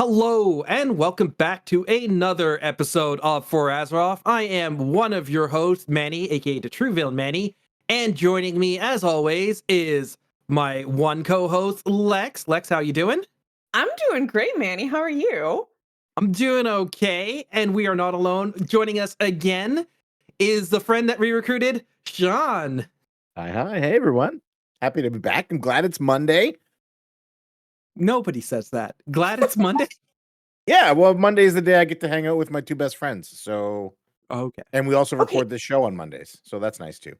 Hello, and welcome back to another episode of For Azerorth. I am one of your hosts, Manny, aka the True Villain Manny, and joining me, as always, is my one co-host, Lex. Lex, how you doing? I'm doing great, Manny. How are you? I'm doing okay, and we are not alone. Joining us again is the friend that we recruited, Sean. Hi. Hey, everyone. Happy to be back. I'm glad it's Monday. Nobody says that. Glad it's Monday. Yeah, well, Monday is the day I get to hang out with my two best friends. So, Okay. and we also record this show on Mondays. So that's nice too.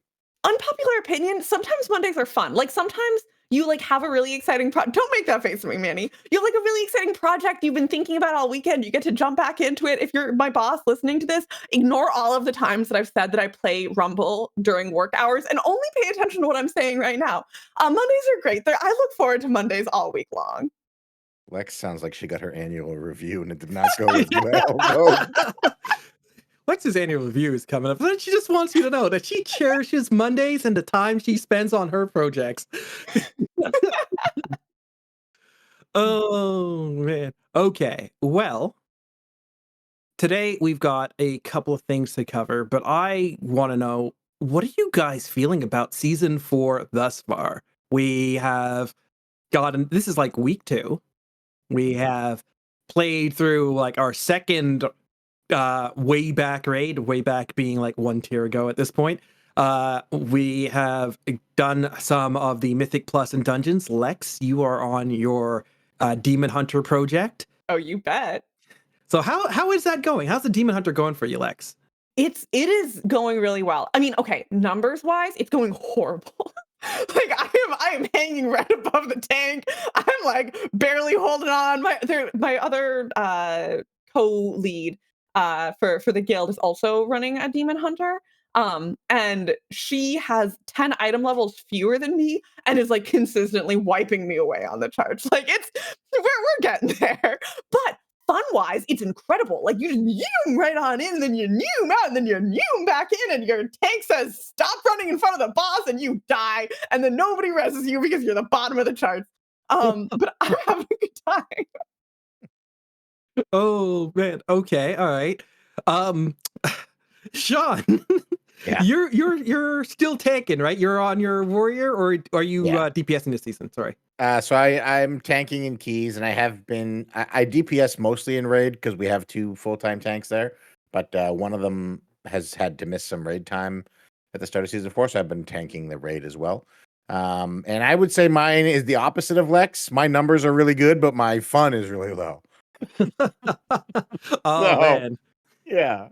Unpopular opinion, sometimes Mondays are fun. Like sometimes you have a really exciting don't make that face at me, Manny. You have like a really exciting project you've been thinking about all weekend. You get to jump back into it. If you're my boss listening to this, ignore all of the times that I've said that I play Rumble during work hours and only pay attention to what I'm saying right now. Mondays are great. I look forward to Mondays all week long. Lex sounds like she got her annual review and it did not go as well. Lex's annual review is coming up. And she just wants you to know that she cherishes Mondays and the time she spends on her projects. Oh, man. Okay. Well, today we've got a couple of things to cover, but I want to know, what are you guys feeling about season 4 thus far? We have gotten, this is like week 2. We have played through like our second way back raid, way back being like 1 tier ago at this point. We have done some of the Mythic Plus and dungeons. Lex, you are on your Demon Hunter project. Oh, you bet. So how is that going? How's the Demon Hunter going for you, Lex? It is going really well. I mean, okay, numbers wise, it's going horrible. Like I am hanging right above the tank. I'm like barely holding on. My other co-lead for the guild is also running a demon hunter. And she has 10 item levels fewer than me and is like consistently wiping me away on the charts. Like we're getting there. But fun-wise, it's incredible. Like you just zoom right on in, and then you zoom out, and then you zoom back in, and your tank says, stop running in front of the boss, and you die, and then nobody rests you because you're the bottom of the charts. But I'm having a good time. Oh, man. Okay. All right. Sean, Yeah. you're still tanking, right? You're on your warrior, or are you DPSing this season? Sorry. So I'm tanking in keys, and I have been. I DPS mostly in raid because we have 2 full-time tanks there, but one of them has had to miss some raid time at the start of season 4, so I've been tanking the raid as well. And I would say mine is the opposite of Lex. My numbers are really good, but my fun is really low. Oh, man. Yeah.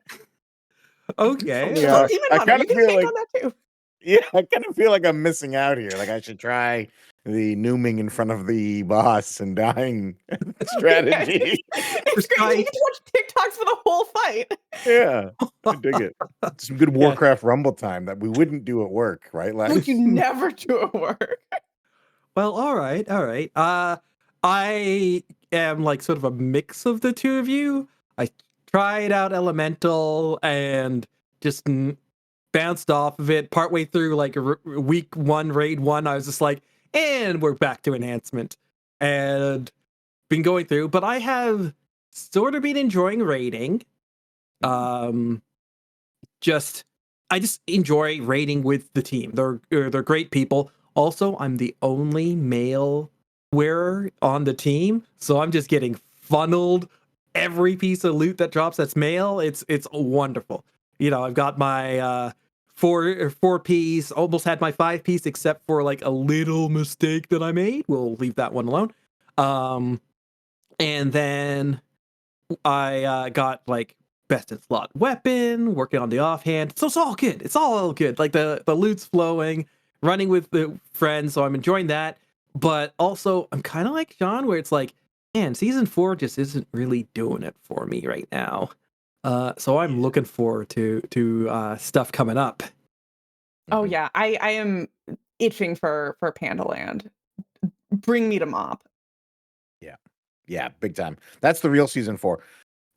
Okay. Yeah, Demon I Hunter, kind you of can feel take like on that too. Yeah, I kind of feel like I'm missing out here. Like I should try the nooming in front of the boss and dying strategy. It's great. You get to watch TikToks for the whole fight. Yeah, I dig it. Some good Warcraft Rumble time that we wouldn't do at work, right? Like you never do at work. Well, all right. I am like sort of a mix of the two of you. I tried out Elemental and just bounced off of it partway through like week 1, raid 1. I was just like, and we're back to enhancement and been going through, but I have sort of been enjoying raiding. I just enjoy raiding with the team. They're great people. Also, I'm the only male wearer on the team, so I'm just getting funneled every piece of loot that drops that's male. It's wonderful. You know, I've got my 4 piece, almost had my 5 piece, except for like a little mistake that I made. We'll leave that one alone. And then I got like best in slot weapon, working on the offhand. So it's all good. It's all good. Like the loot's flowing, running with the friends, so I'm enjoying that. But also, I'm kind of like Sean, where it's like, man, season 4 just isn't really doing it for me right now. So I'm looking forward to stuff coming up. Oh yeah, I am itching for Pandaland. Bring me to Mop. Yeah, big time. That's the real season 4.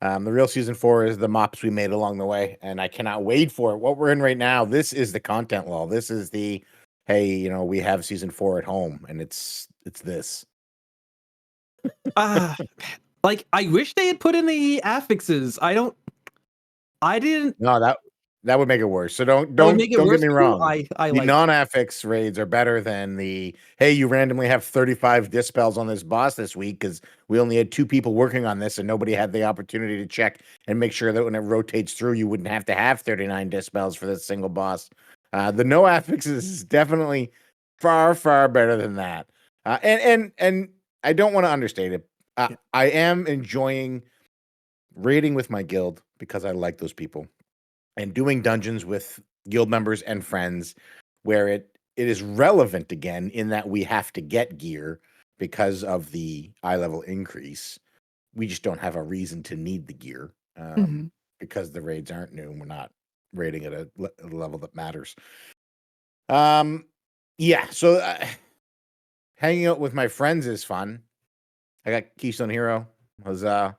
The real season 4 is the mops we made along the way, and I cannot wait for it. What we're in right now, this is the content lull. This is the, hey, you know, we have season 4 at home, and it's this. Like, I wish they had put in the affixes. I didn't. No, that would make it worse. So That would don't make it get worse. me Cool. wrong. I The like. non-affix raids are better than the, hey, you randomly have 35 dispels on this boss this week because we only had 2 people working on this and nobody had the opportunity to check and make sure that when it rotates through, you wouldn't have to have 39 dispels for this single boss. The no affixes is definitely far, far better than that. And I don't want to understate it. Yeah. I am enjoying raiding with my guild because I like those people, and doing dungeons with guild members and friends where it is relevant again in that we have to get gear because of the eye level increase. We just don't have a reason to need the gear because the raids aren't new and we're not raiding at a level that matters. Yeah, so hanging out with my friends is fun. I got Keystone Hero. Give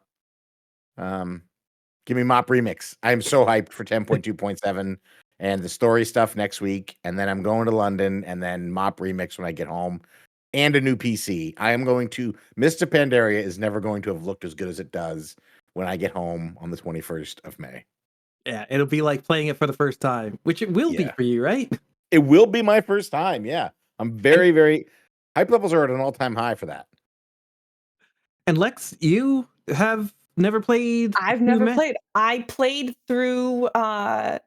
me Mop Remix. I'm so hyped for 10.2.7 and the story stuff next week. And then I'm going to London and then Mop Remix when I get home and a new PC. I am going to, Mr. Pandaria is never going to have looked as good as it does when I get home on the 21st of May. Yeah, it'll be like playing it for the first time, which it will be for you, right? It will be my first time. Yeah. I'm very, very, hype levels are at an all-time high for that. And Lex, you have never played? I've never played. I played through Wrath.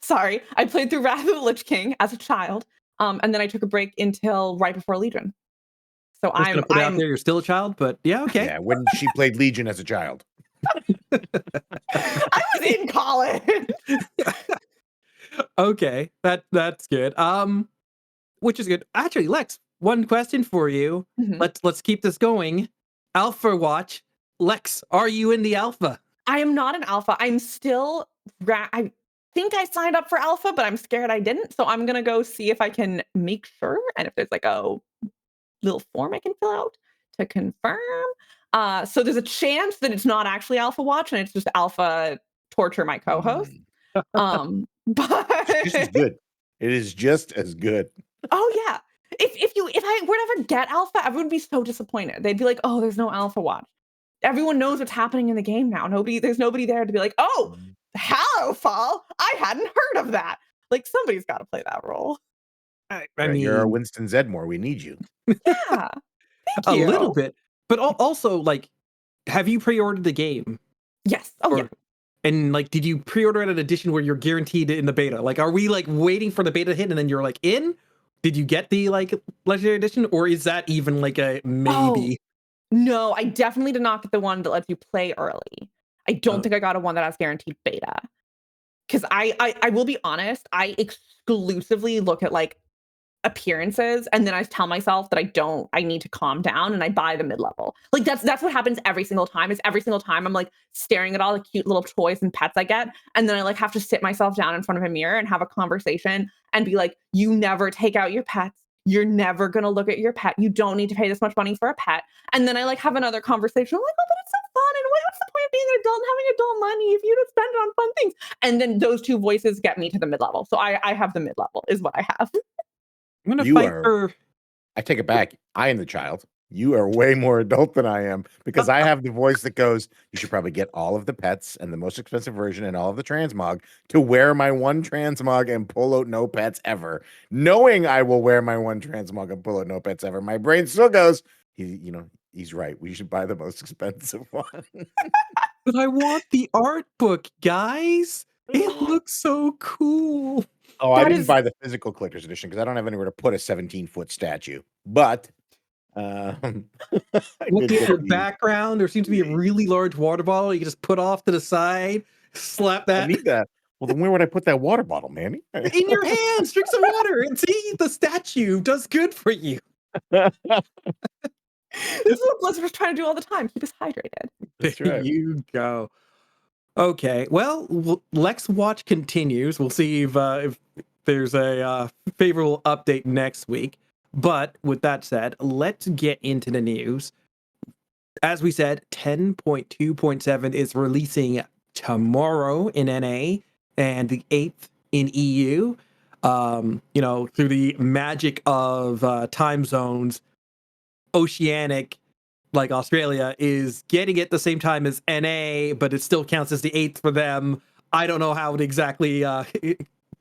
Sorry, I played through Wrath of the Lich King as a child, and then I took a break until right before Legion. So I'm gonna put it out there. You're still a child, but yeah, okay. Yeah, when she played Legion as a child. I was in college. Okay, that's good. Which is good. Actually, Lex, one question for you. Let's keep this going. Alpha Watch. Lex, are you in the alpha? I am not an alpha. I'm still. I think I signed up for alpha, but I'm scared I didn't. So I'm gonna go see if I can make sure, and if there's like a little form I can fill out to confirm. So there's a chance that it's not actually Alpha Watch and it's just Alpha torture my co-host. But it's just as good. It is just as good. Oh yeah. If I were to ever get Alpha, everyone would be so disappointed. They'd be like, oh, there's no Alpha Watch. Everyone knows what's happening in the game now. There's nobody there to be like, oh, Hallowfall. I hadn't heard of that. Like somebody's got to play that role. I mean, you're our Winston Zedmore. We need you. Yeah. A little bit. But also, like, have you pre-ordered the game? Yes. Oh, yeah. And, like, did you pre-order an edition where you're guaranteed in the beta? Like, are we, like, waiting for the beta to hit and then you're, like, in? Did you get the, like, Legendary Edition? Or is that even, like, a maybe? Oh, no, I definitely did not get the one that lets you play early. I don't think I got a one that has guaranteed beta. Because I will be honest, I exclusively look at, like, appearances and then I tell myself that I need to calm down and I buy the mid-level. Like that's what happens every single time. Is every single time I'm like staring at all the cute little toys and pets I get, and then I like have to sit myself down in front of a mirror and have a conversation and be like, you never take out your pets. You're never gonna look at your pet. You don't need to pay this much money for a pet. And then I like have another conversation. I'm like, oh, but it's so fun. And what's the point of being an adult and having adult money if you don't spend it on fun things? And then those two voices get me to the mid-level. So I have the mid-level is what I have. I'm gonna fight for. I take it back. I am the child. You are way more adult than I am because I have the voice that goes, you should probably get all of the pets and the most expensive version and all of the transmog to wear my one transmog and pull out no pets ever. Knowing I will wear my one transmog and pull out no pets ever, my brain still goes, he's right. We should buy the most expensive one. But I want the art book, guys. It looks so cool. Oh, I didn't buy the physical collector's edition because I don't have anywhere to put a 17-foot statue. But look at your background. There seems to be a really large water bottle you can just put off to the side. Slap that. I need that. Well, then where would I put that water bottle, Manny? In your hands. Drink some water and see the statue does good for you. This is what Blizzard's trying to do all the time. Keep us hydrated. That's right. There you go. Okay, well, Lex Watch continues. We'll see if there's a favorable update next week. But with that said, let's get into the news. As we said, 10.2.7 is releasing tomorrow in NA and the 8th in EU. Through the magic of time zones, Oceanic, like Australia, is getting it the same time as NA, but it still counts as the 8th for them. I don't know how to exactly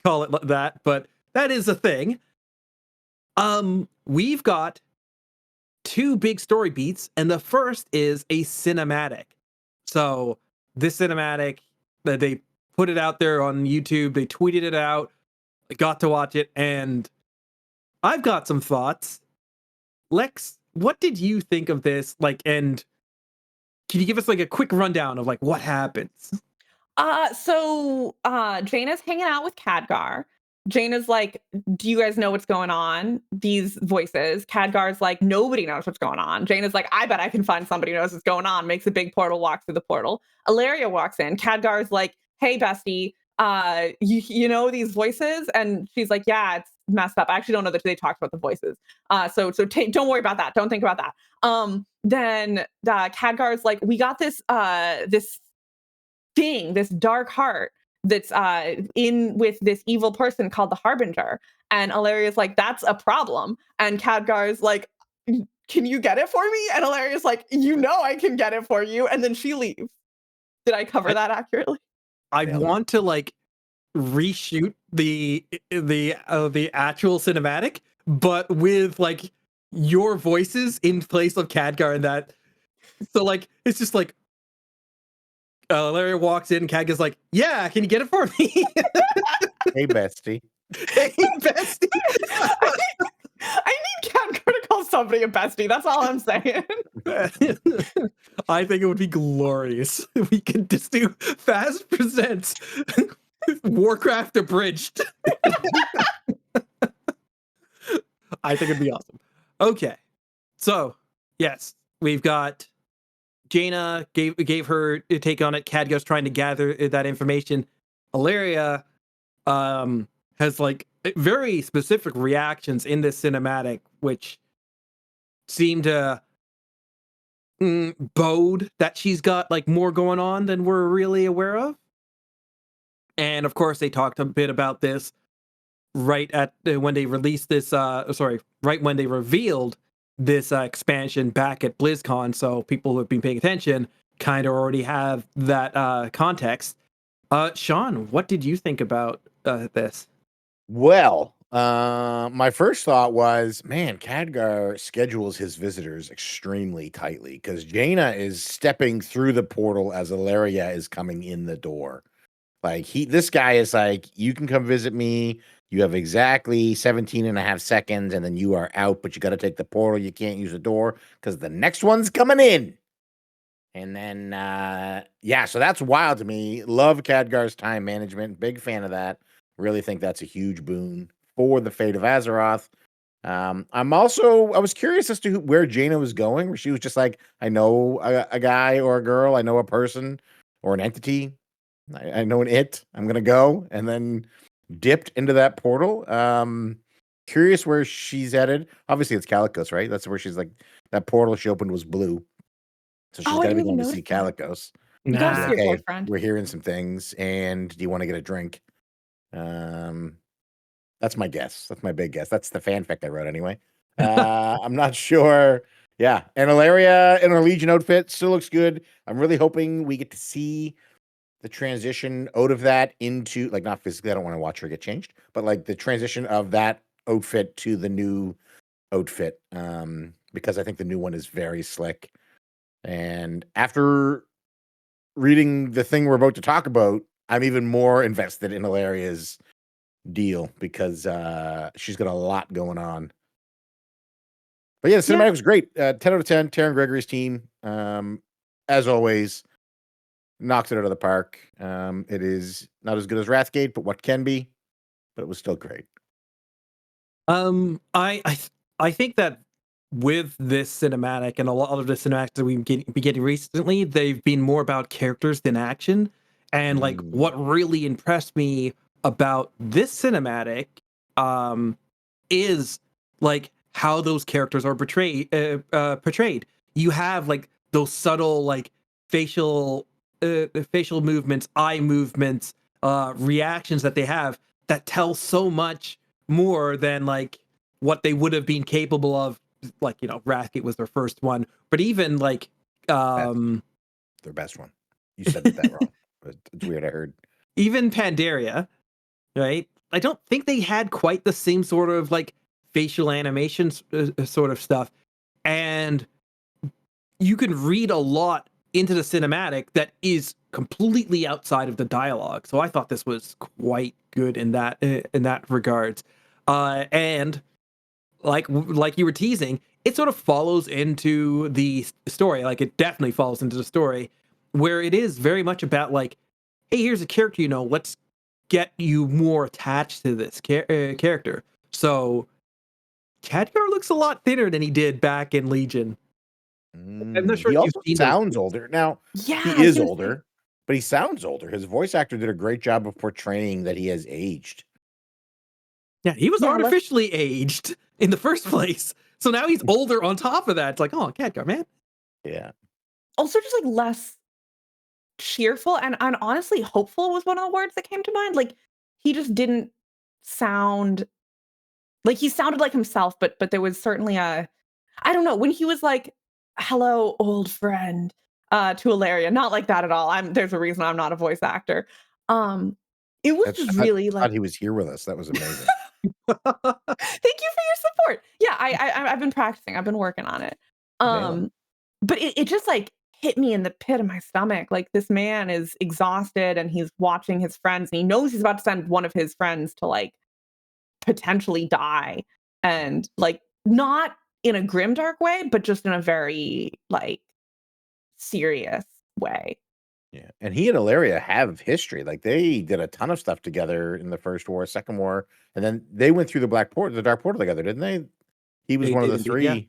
call it that, but that is a thing. We've got 2 big story beats, and the first is a cinematic. So this cinematic, they put it out there on YouTube, they tweeted it out, I got to watch it, and I've got some thoughts. Lex, what did you think of this? Like, and can you give us like a quick rundown of like what happens? So Jaina's hanging out with Khadgar. Jaina's like, do you guys know what's going on? These voices. Khadgar's like, nobody knows what's going on. Jaina's like, I bet I can find somebody who knows what's going on. Makes a big portal, walks through the portal. Alleria walks in. Khadgar's like, hey, bestie, you know these voices? And she's like, yeah, it's messed up. I actually don't know that they talked about the voices. So don't worry about that. Don't think about that. Then Khadgar's like, we got this thing, this dark heart that's in with this evil person called the Harbinger. And Alleria's like, that's a problem. And Khadgar's like, can you get it for me? And Alleria's like, you know I can get it for you. And then she leaves. Did I cover that accurately? I want to like reshoot the actual cinematic, but with like your voices in place of Khadgar and that. So like it's just like Alleria walks in and Khadgar's like, yeah, can you get it for me? Hey, bestie. Hey, bestie. I need Khadgar to call somebody a bestie. That's all I'm saying. I think it would be glorious if we could just do Fast Presents Warcraft Abridged. I think it'd be awesome. Okay. So, yes, we've got Jaina gave her a take on it. Khadgar's trying to gather that information. Alleria has like very specific reactions in this cinematic, which seem to bode that she's got like more going on than we're really aware of. And of course, they talked a bit about this right at when they released this. Right when they revealed this expansion back at BlizzCon. So people who have been paying attention kind of already have that context. Sean, what did you think about this? Well, my first thought was, man, Khadgar schedules his visitors extremely tightly because Jaina is stepping through the portal as Alleria is coming in the door. Like this guy is like, you can come visit me. You have exactly 17 and a half seconds and then you are out, but you got to take the portal. You can't use the door because the next one's coming in. And then, so that's wild to me. Love Khadgar's time management. Big fan of that. Really think that's a huge boon for the fate of Azeroth. I was curious as to where Jaina was going, where she was just like, I know a guy or a girl, I know a person or an entity. I know an it. I'm going to go. And then dipped into that portal. Curious where she's headed. Obviously, it's Calicos, right? That's where she's like, that portal she opened was blue. So she's got to be going to see Calicos. You gotta see your boyfriend. We're hearing some things, and do you want to get a drink? That's my guess. That's my big guess. That's the fanfic I wrote anyway. I'm not sure. Yeah, and Alleria in her Legion outfit still looks good. I'm really hoping we get to see the transition out of that into, like, not physically, I don't want to watch her get changed, but like the transition of that outfit to the new outfit, because I think the new one is very slick. And after reading the thing we're about to talk about, I'm even more invested in Alleria's deal because she's got a lot going on. But yeah, the cinematic was great. 10 out of 10. Taryn Gregory's team, as always, knocks it out of the park. It is not as good as Wrathgate, but what can be. But it was still great. I think that with this cinematic and a lot of the cinematics that we've been getting recently, they've been more about characters than action. And like what really impressed me about this cinematic is like how those characters are portrayed. You have like those subtle like facial movements, eye movements, reactions that they have that tell so much more than like what they would have been capable of like, you know, Racket was their first one, but even like their best one. You said that wrong. It's weird. I heard even Pandaria, right? I don't think they had quite the same sort of like facial animations sort of stuff, and you can read a lot into the cinematic that is completely outside of the dialogue. So I thought this was quite good in that regards. And like you were teasing, it sort of follows into the story. Like it definitely follows into the story, where it is very much about like, hey, here's a character, you know, let's get you more attached to this character. So Khadgar looks a lot thinner than he did back in Legion. I'm not sure he if you've also seen sounds older. Now, Yeah, he is older, but he sounds older. His voice actor did a great job of portraying that he has aged. Yeah, he was artificially aged in the first place. So now he's older on top of that. It's like, oh, Khadgar, man. Yeah. Also just like less cheerful and honestly hopeful was one of the words that came to mind. Like he just didn't sound like he sounded like himself, but there was certainly a I don't know, when he was like, "Hello, old friend," to Alleria, not like that at all. There's a reason I'm not a voice actor. It was just really I like thought he was here with us. That was amazing. Thank you for your support. Yeah, I've been practicing. I've been working on it. But it just like hit me in the pit of my stomach. Like this man is exhausted and he's watching his friends and he knows he's about to send one of his friends to like potentially die. And like not in a grimdark way, but just in a very like serious way. Yeah. And he and Alleria have history. Like they did a ton of stuff together in the First War, Second War, and then they went through the Dark Portal together, didn't they? He was They one of the did indeed, yeah. three.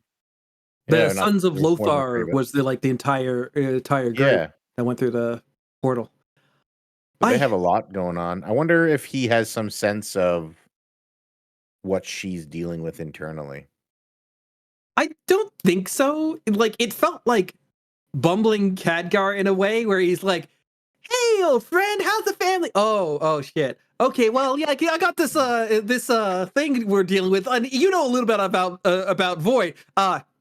The Yeah, Sons of more than the three, Lothar but was the entire group yeah. that went through the portal. So they have a lot going on. I wonder if he has some sense of what she's dealing with internally. I don't think so. Like it felt like bumbling Khadgar in a way where he's like, "Hey, old friend, how's the family? Oh, shit. Okay, well, yeah, I got this thing we're dealing with, and you know a little bit about Void.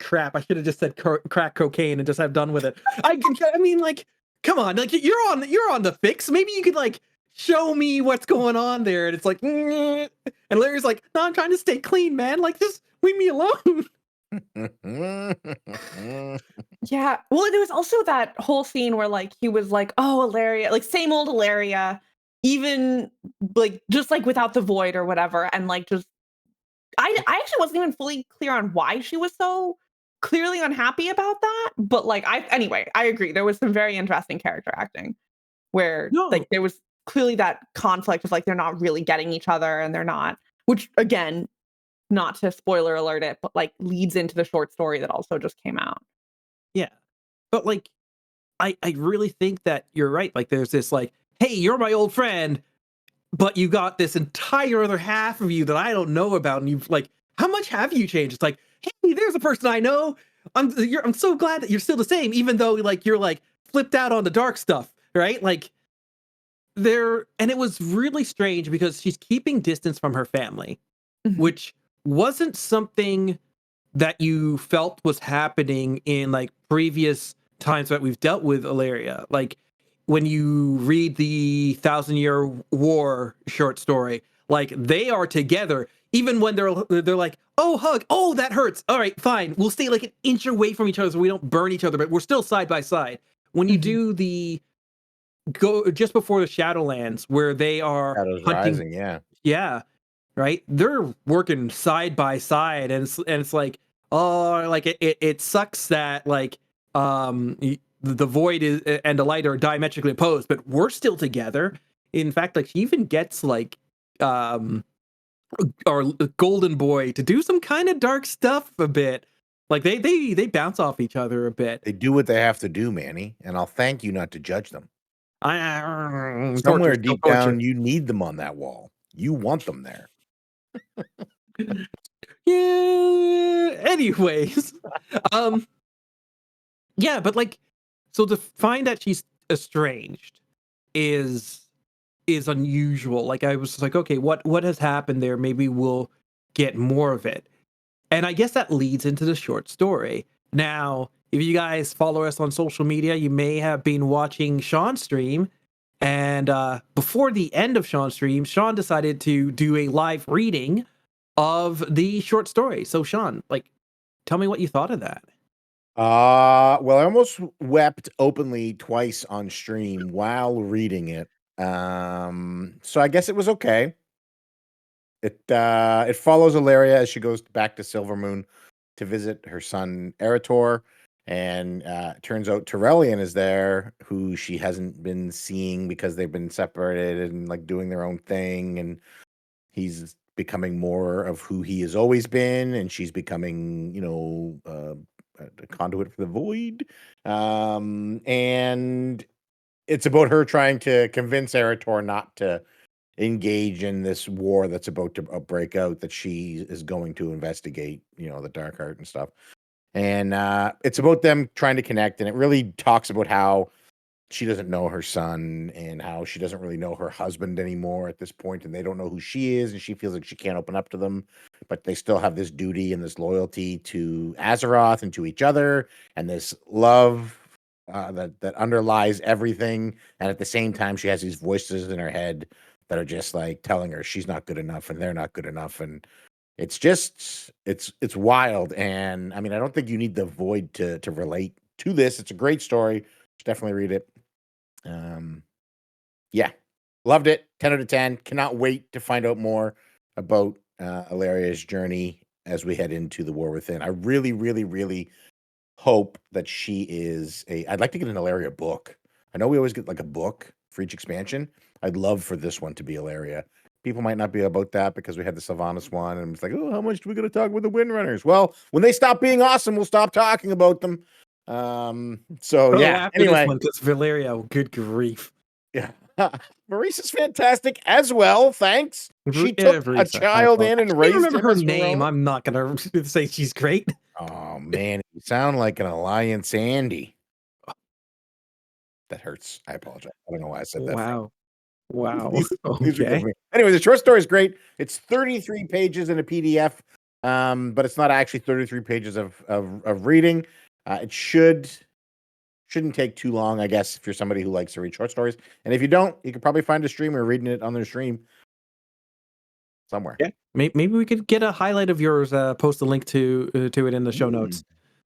Crap, I should have just said crack cocaine and just have done with it. I mean, like, come on, like you're on the fix. Maybe you could like show me what's going on there. And it's like, and Larry's like, no, I'm trying to stay clean, man. Like, just leave me alone. Yeah. Well, there was also that whole scene where like he was like, "Oh, Alleria, like same old Alleria, even like just like without the void or whatever." And like just I actually wasn't even fully clear on why she was so clearly unhappy about that. But like I agree. There was some very interesting character acting where like there was clearly that conflict of like they're not really getting each other and they're not, which again, not to spoiler alert it, but like leads into the short story that also just came out. Yeah. But like I really think that you're right. Like there's this like, hey, you're my old friend, but you got this entire other half of you that I don't know about. And you've like, how much have you changed? It's like, hey, there's a person I know. I'm so glad that you're still the same, even though like you're like flipped out on the dark stuff, right? Like and it was really strange because she's keeping distance from her family, which wasn't something that you felt was happening in like previous times that we've dealt with Alleria. Like when you read the 1,000-Year War short story, like they are together even when they're like, oh, hug, oh, that hurts, all right, fine, we'll stay like an inch away from each other so we don't burn each other, but we're still side by side. When you do the go just before the Shadowlands where they are Shadows hunting, Rising, yeah, right, they're working side by side, and it's like, oh, like it sucks that like the void is and the light are diametrically opposed, but we're still together. In fact, like she even gets like our golden boy to do some kind of dark stuff a bit. Like they bounce off each other a bit. they do what they have to do, Manny, and I'll thank you not to judge them. Torture, Somewhere deep torture. down, you need them on that wall. You want them there. Yeah. Anyways, yeah, but like, so to find that she's estranged is unusual. Like I was like, okay, what has happened there? Maybe we'll get more of it. And I guess that leads into the short story. Now, if you guys follow us on social media, you may have been watching Sean's stream. And before the end of Sean's stream, Sean decided to do a live reading of the short story. So, Sean, like, tell me what you thought of that. Well, I almost wept openly twice on stream while reading it. So I guess it was okay. It follows Alleria as she goes back to Silvermoon to visit her son Eritor, and turns out Torellian is there, who she hasn't been seeing because they've been separated and like doing their own thing, and he's becoming more of who he has always been, and she's becoming, a conduit for the void. And it's about her trying to convince Eritor not to engage in this war that's about to break out, that she is going to investigate, the dark art and stuff. And it's about them trying to connect, and it really talks about how she doesn't know her son and how she doesn't really know her husband anymore at this point, and they don't know who she is, and she feels like she can't open up to them, but they still have this duty and this loyalty to Azeroth and to each other, and this love that underlies everything. And at the same time, she has these voices in her head that are just like telling her she's not good enough and they're not good enough, and it's wild. And I mean, I don't think you need the void to relate to this. It's a great story. Definitely read it. Yeah, loved it. 10 out of 10. Cannot wait to find out more about Alleria's journey as we head into the War Within. I really, really, really hope that she is I'd like to get an Alleria book. I know we always get like a book for each expansion. I'd love for this one to be Alleria. People might not be about that because we had the Sylvanas one, and it's like, oh, how much do we got to talk with the Windrunners? Well, when they stop being awesome, we'll stop talking about them. So yeah. After anyway, this one, because Valeria, good grief. Yeah. Maurice's fantastic as well. Thanks. She took a Marisa, child in I and can't raised remember him her as her name. own. I'm not gonna say she's great. Oh man, you sound like an Alliance Andy. That hurts. I apologize. I don't know why I said that. Wow. Please forgive Okay. me. Anyway, the short story is great. It's 33 pages in a PDF, but it's not actually 33 pages of reading. It shouldn't take too long, I guess, if you're somebody who likes to read short stories. And if you don't, you could probably find a streamer reading it on their stream somewhere. Yeah. Maybe we could get a highlight of yours. Post a link to it in the show notes.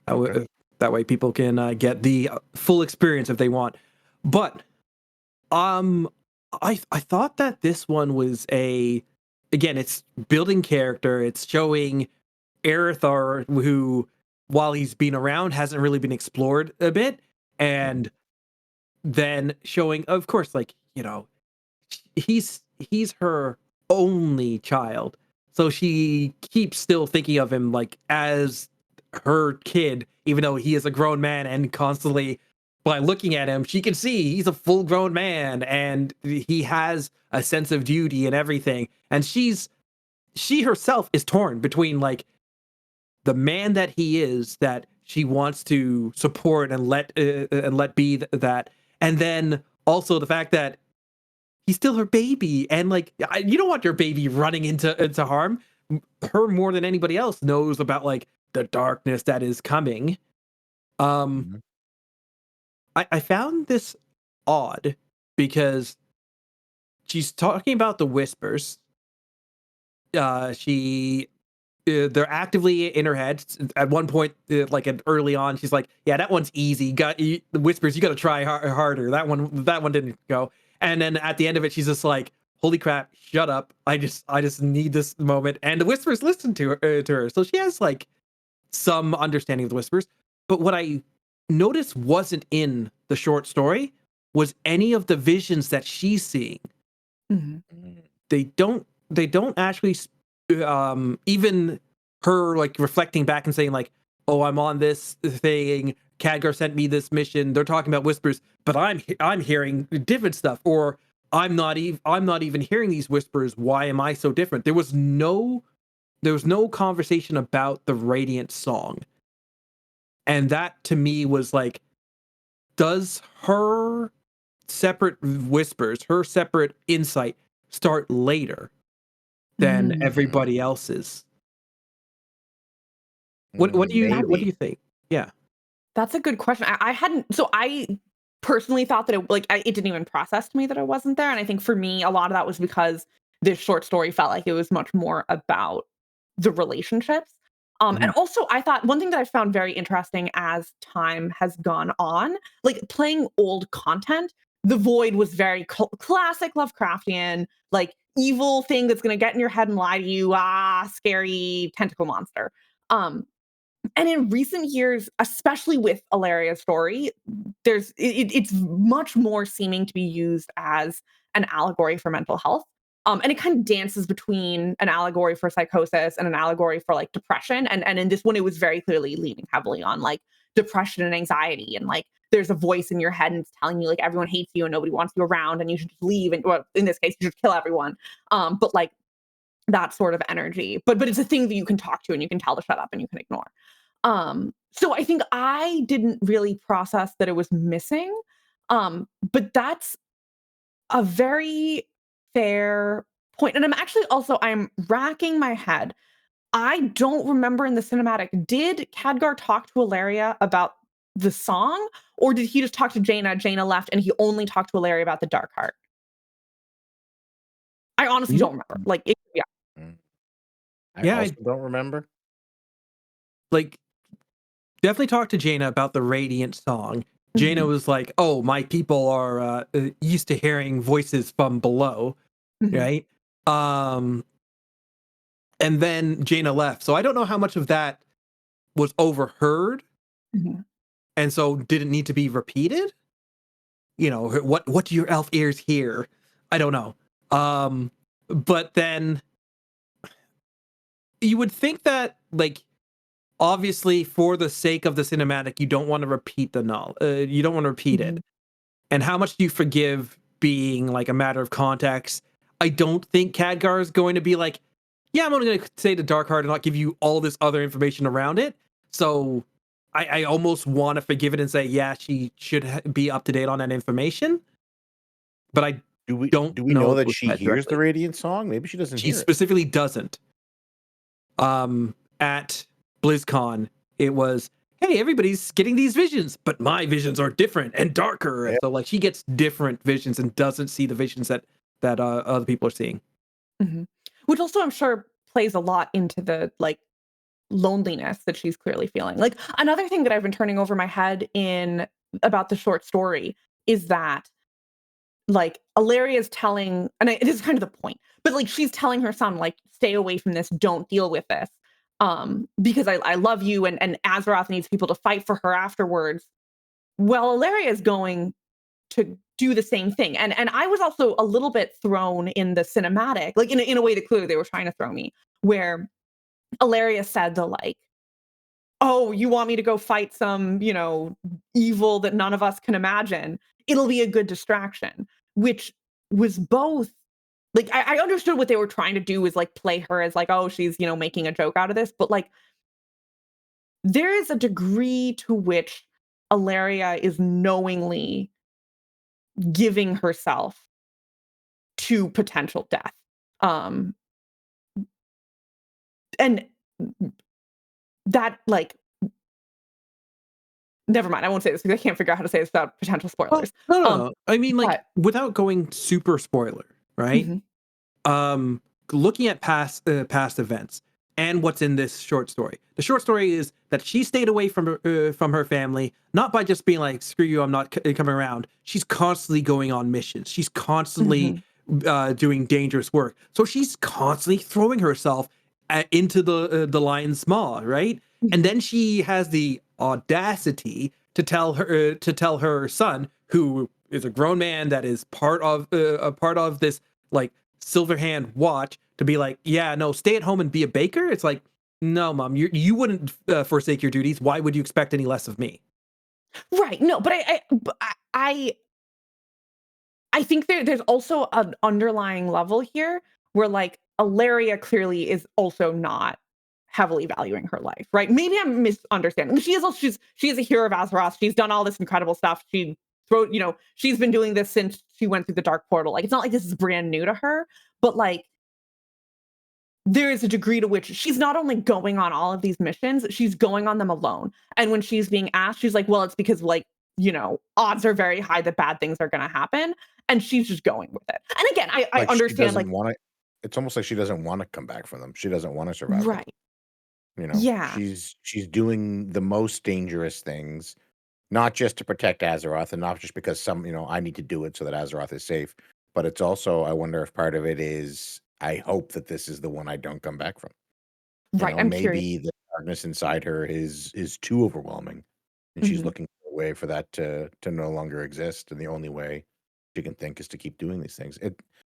Okay. That way, people can get the full experience if they want. But I thought that this one was again, it's building character. It's showing Erithar, who, while he's been around, hasn't really been explored a bit, and then showing, of course, like, he's her only child, so she keeps still thinking of him like as her kid, even though he is a grown man, and constantly, by looking at him, she can see he's a full grown man and he has a sense of duty and everything. And she herself is torn between like the man that he is, that she wants to support and let be that, and then also the fact that he's still her baby, and like, you don't want your baby running into harm. Her, more than anybody else, knows about like the darkness that is coming. I found this odd because she's talking about the whispers. They're actively in her head. At one point, like early on, she's like, "Yeah, that one's easy. The whispers, you got to try harder. That one didn't go." And then at the end of it, she's just like, "Holy crap! Shut up! I just need this moment." And the whispers listen to her, so she has like some understanding of the whispers. But what I noticed wasn't in the short story was any of the visions that she's seeing. They don't actually even her like reflecting back and saying like, "Oh, I'm on this thing. Khadgar sent me this mission. They're talking about whispers, but I'm hearing different stuff, or I'm not even hearing these whispers. Why am I so different?" There was no conversation about the Radiant song. And that to me was like, does her separate whispers, her separate insight start later than everybody else's? What do you Maybe. think? Yeah. That's a good question. I hadn't. So I personally thought that it didn't even process to me that it wasn't there. And I think for me, a lot of that was because this short story felt like it was much more about the relationships. And Mhm. also, I thought one thing that I found very interesting as time has gone on, like playing old content, the void was very classic Lovecraftian, like evil thing that's going to get in your head and lie to you. Ah, scary tentacle monster. Um, and in recent years, especially with Alleria's story, it's much more seeming to be used as an allegory for mental health. And it kind of dances between an allegory for psychosis and an allegory for like depression. And in this one, it was very clearly leaning heavily on like depression and anxiety. And like there's a voice in your head and it's telling you like everyone hates you and nobody wants you around and you should just leave. And well, in this case, you should kill everyone. But like that sort of energy. But it's a thing that you can talk to and you can tell to shut up and you can ignore. So I think I didn't really process that it was missing. But that's a very fair point. And I'm racking my head. I don't remember in the cinematic, did Khadgar talk to Alleria about the song? Or did he just talk to Jaina? Jaina left and he only talked to Alleria about the dark heart. I honestly don't remember. Mm. Like, yeah. Mm. I Yeah, also don't remember. like definitely talked to Jaina about the Radiant song. Jaina Mhm, was like, "Oh, my people are used to hearing voices from below," mhm, right? Um, and then Jaina left, so I don't know how much of that was overheard, mhm, and so didn't need to be repeated. What do your elf ears hear? I don't know. But then you would think that, like, obviously for the sake of the cinematic, you don't want to repeat you don't want to repeat it. mhm, And how much do you forgive being like a matter of context? I don't think Khadgar is going to be like, yeah, I'm only going to say the Dark Heart and not give you all this other information around it. So I almost want to forgive it and say, yeah, she should be up to date on that information. But I don't Do we know know if it that was she said hears the directly. Radiant song? Maybe she doesn't She hear it. specifically doesn't. At BlizzCon, it was, hey, everybody's getting these visions, but my visions are different and darker. Yeah. So like she gets different visions and doesn't see the visions that other people are seeing. mhm. Which also I'm sure plays a lot into the, like, loneliness that she's clearly feeling. Like, another thing that I've been turning over my head in about the short story is that, like, Alleria is telling this is kind of the point, but, like, she's telling her son, like, "Stay away from this, don't deal with this, because I love you, and Azeroth needs people to fight for her afterwards." Well, Alleria is going to do the same thing. And I was also a little bit thrown in the cinematic, like in a way that clearly they were trying to throw me, where Alleria said the like, "Oh, you want me to go fight some, evil that none of us can imagine? It'll be a good distraction," which was both like I understood what they were trying to do was like play her as like, oh, she's making a joke out of this, but like there is a degree to which Alleria is knowingly giving herself to potential death. Um, and that like never mind, I won't say this because I can't figure out how to say this without potential Well, spoilers. no, no, Um, no. I mean, like, but without going super spoiler, right? mhm, Um, Looking at past events and what's in this short story. The short story is that she stayed away from her family, not by just being like, "Screw you, I'm not coming around." She's constantly going on missions. She's constantly mhm, doing dangerous work. So she's constantly throwing herself into the lion's maw, right? And mhm, then she has the audacity to tell her son, who is a grown man that is a part of this like Silverhand watch, to be like, yeah, no, stay at home and be a baker. It's like, no, mom, you wouldn't forsake your duties. Why would you expect any less of me? right. No, but I think there's also an underlying level here where like Alleria clearly is also not heavily valuing her life, right? Maybe I'm misunderstanding. She is a hero of Azeroth. She's done all this incredible stuff. She's been doing this since she went through the dark portal. Like it's not like this is brand new to her, but like there is a degree to which she's not only going on all of these missions, she's going on them alone. And when she's being asked, she's like, well, it's because like, you know, odds are very high that bad things are going to happen. And she's just going with it. And again, I Like, she understand, doesn't like, wanna it's almost like she doesn't wanna come back from them. She doesn't wanna survive them, right. you know? Yeah. She's doing the most dangerous things, not just to protect Azeroth and not just because I need to do it so that Azeroth is safe, but it's also, I wonder if part of it is, I hope that this is the one I don't come back from. Right. I'm curious. Maybe the darkness inside her is too overwhelming, and she's Mhm. looking for a way for that to no longer exist, and the only way she can think is to keep doing these things. And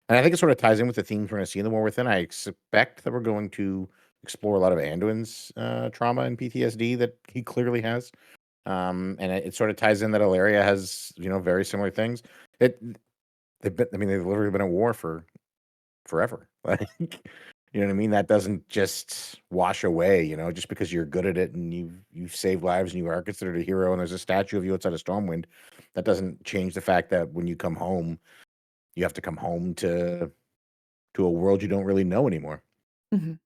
I think it sort of ties in with the themes we're going to see in the War Within. I expect that we're going to explore a lot of Anduin's trauma and PTSD that he clearly has, and it sort of ties in that Alleria has very similar things. It they've literally been at war for forever. Like, you know what I mean? That doesn't just wash away, just because you're good at it and you've saved lives and you are considered a hero and there's a statue of you outside of Stormwind. That doesn't change the fact that when you come home, you have to come home to a world you don't really know anymore. Mhm.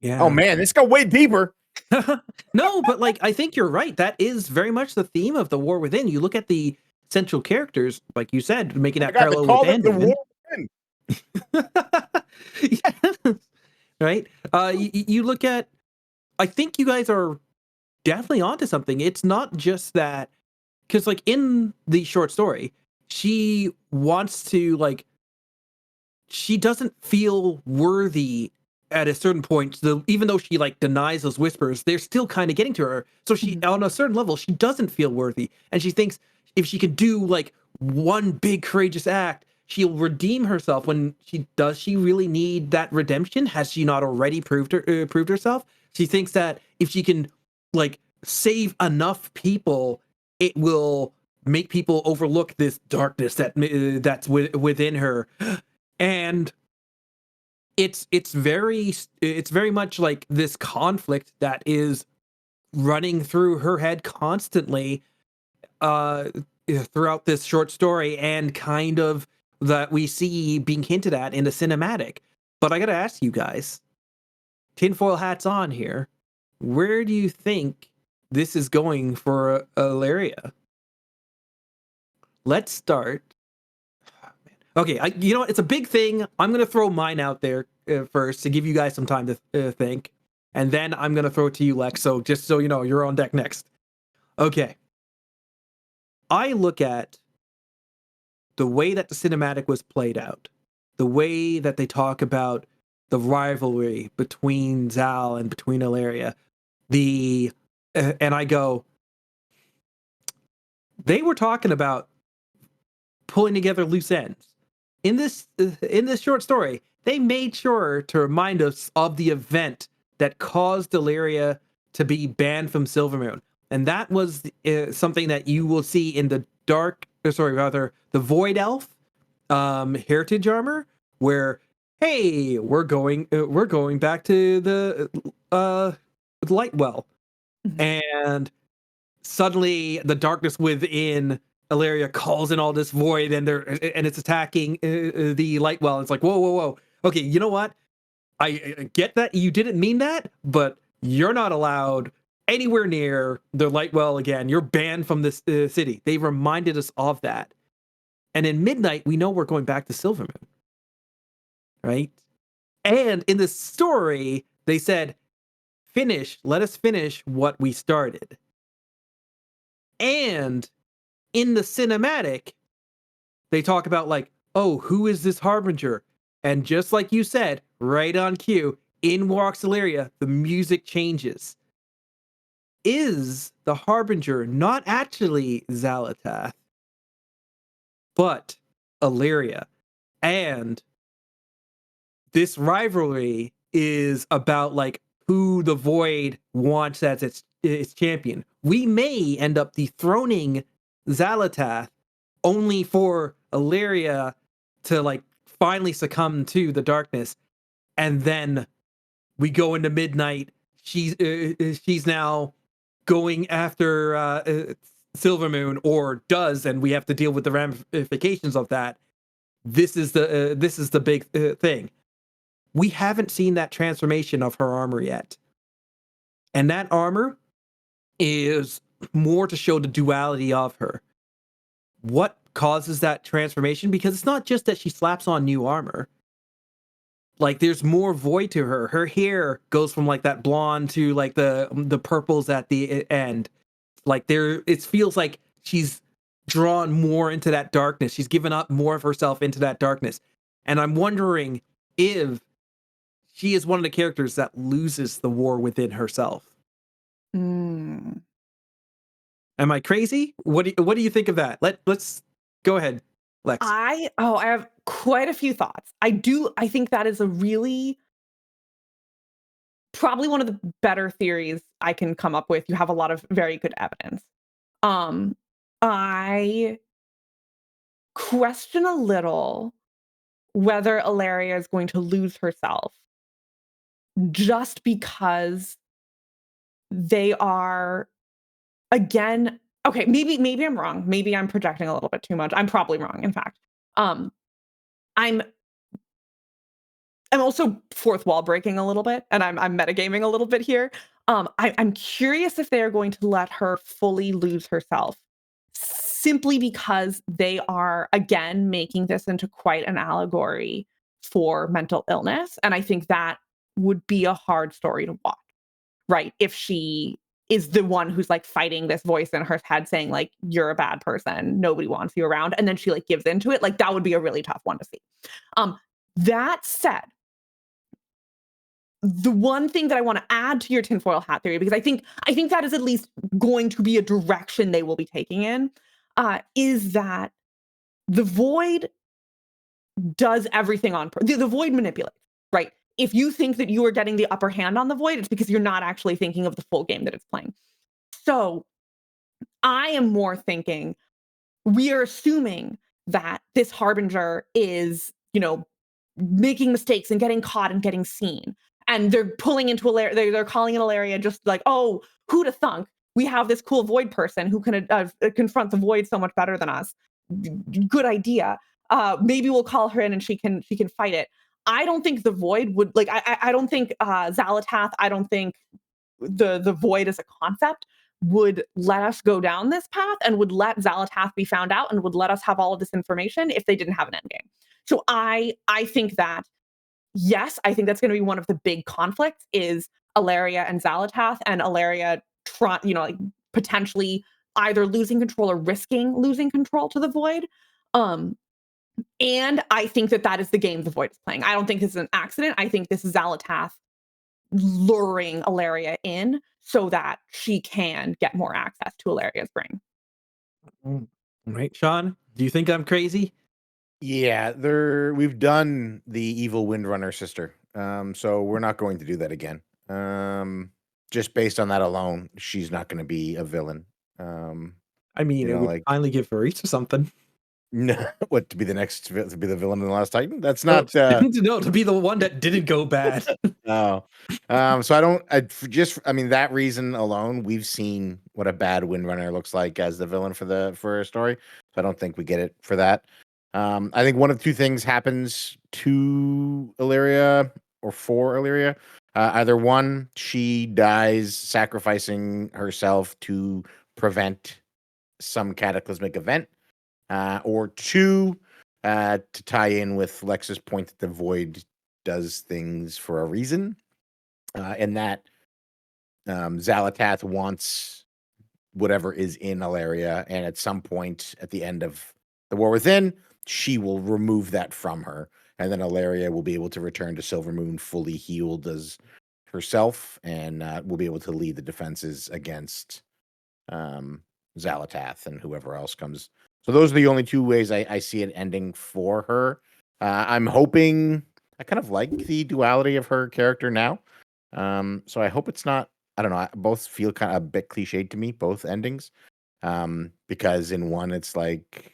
Yeah. Oh man, this go way deeper. No, but like I think you're right. That is very much the theme of the War Within. You look at the central characters, like you said, making Oh my that God, they parallel with called it the Anduin. War Within. Yes. Right? You look at, I think you guys are definitely onto something. It's not just that, because like in the short story, she wants to like, she doesn't feel worthy at a certain point. So even though she like denies those whispers, they're still kind of getting to her. So she, Mhm. on a certain level, she doesn't feel worthy, and she thinks if she could do like one big courageous act, she'll redeem herself. When she does, she really need that redemption? Has she not already proved herself? She thinks that if she can like save enough people, it will make people overlook this darkness that's within her. And it's very much like this conflict that is running through her head constantly uh throughout this short story, and kind of that we see being hinted at in the cinematic. But I gotta ask you guys, tinfoil hats on here, where do you think this is going for Alleria? Let's start. Okay, you know what? It's a big thing. I'm gonna throw mine out there first to give you guys some time to think, and then I'm gonna throw it to you, Lex. So just so you know, you're on deck next. Okay, I look at the way that the cinematic was played out, the way that they talk about the rivalry between Zal and between Alleria, and I go, they were talking about pulling together loose ends. In this short story, they made sure to remind us of the event that caused Alleria to be banned from Silvermoon, and that was something that you will see in the the Void Elf heritage armor, where hey, we're going back to the Lightwell, Mhm. and suddenly the darkness within Alleria calls in all this void, and it's attacking the Lightwell. It's like whoa, whoa, whoa. Okay, you know what? I get that you didn't mean that, but you're not allowed anywhere near the Lightwell again. You're banned from this city. They reminded us of that. And in Midnight, we know we're going back to Silvermoon, right? And in the story, they said, let us finish what we started. And in the cinematic, they talk about like, oh, who is this harbinger? And just like you said, right on cue, in walks Alleria, the music changes. Is the harbinger not actually Xal'atath, but Alleria? And this rivalry is about like who the Void wants as its champion. We may end up dethroning Xal'atath only for Alleria to like finally succumb to the darkness, and then we go into Midnight. She's now going after Silvermoon, or does, and we have to deal with the ramifications of that. This is the big thing. we haven't seen that transformation of her armor yet. And that armor is more to show the duality of her. What causes that transformation? Because it's not just that she slaps on new armor. Like there's more void to her. Her hair goes from like that blonde to like the purples at the end. Like it feels like she's drawn more into that darkness. She's given up more of herself into that darkness. And I'm wondering if she is one of the characters that loses the war within herself. Mm. Am I crazy? What do you think of that? Let's go ahead, Lex. I have quite a few thoughts. I think that is a really probably one of the better theories I can come up with. You have a lot of very good evidence. I question a little whether Alleria is going to lose herself just because they are, again, okay, maybe I'm wrong. Maybe I'm projecting a little bit too much. I'm probably wrong, in fact. I'm also fourth wall breaking a little bit, and I'm metagaming a little bit here. I'm curious if they are going to let her fully lose herself, simply because they are, again, making this into quite an allegory for mental illness. And I think that would be a hard story to watch, right? If she is the one who's like fighting this voice in her head saying like, you're a bad person, nobody wants you around. And then she like gives into it. Like that would be a really tough one to see. That said, the one thing that I want to add to your tinfoil hat theory, because I think that is at least going to be a direction they will be taking in, is that the void does everything on purpose. The void manipulates, right? If you think that you are getting the upper hand on the void, it's because you're not actually thinking of the full game that it's playing. So I am more thinking we are assuming that this harbinger is, making mistakes and getting caught and getting seen. And they're pulling into Alleria, they're calling in Alleria just like, oh, who'da thunk? We have this cool void person who can confront the void so much better than us. Good idea. Maybe we'll call her in and she can fight it. I don't think the void would like. I don't think Xalatath. I don't think the void as a concept would let us go down this path and would let Xalatath be found out and would let us have all of this information if they didn't have an endgame. So I think that, yes, I think that's going to be one of the big conflicts is Alleria and Xalatath, and Alleria, potentially either losing control or risking losing control to the void. And I think that is the game the void is playing. I don't think this is an accident. I think this is Xalatath luring Alleria in so that she can get more access to Alleria's brain. Right, Sean? Do you think I'm crazy? Yeah, we've done the evil Windrunner sister. So we're not going to do that again. Just based on that alone, she's not going to be a villain. I mean, it would finally give Faeris or something. No, what to be the villain in the Last Titan? That's not no, to be the one that didn't go bad. No. So that reason alone, we've seen what a bad Windrunner looks like as the villain for a story. So I don't think we get it for that. I think one of two things happens to Alleria or for Alleria. Either one, she dies sacrificing herself to prevent some cataclysmic event, or two, to tie in with Lex's point that the void does things for a reason, and that Xalatath wants whatever is in Alleria, and at some point at the end of the War Within, she will remove that from her, and then Alleria will be able to return to Silvermoon fully healed as herself, and will be able to lead the defenses against Xalatath and whoever else comes. So those are the only two ways I see it ending for her. I'm hoping, I kind of like the duality of her character now. So I hope it's not, I don't know, both feel kind of a bit cliched to me, both endings. Because in one, it's like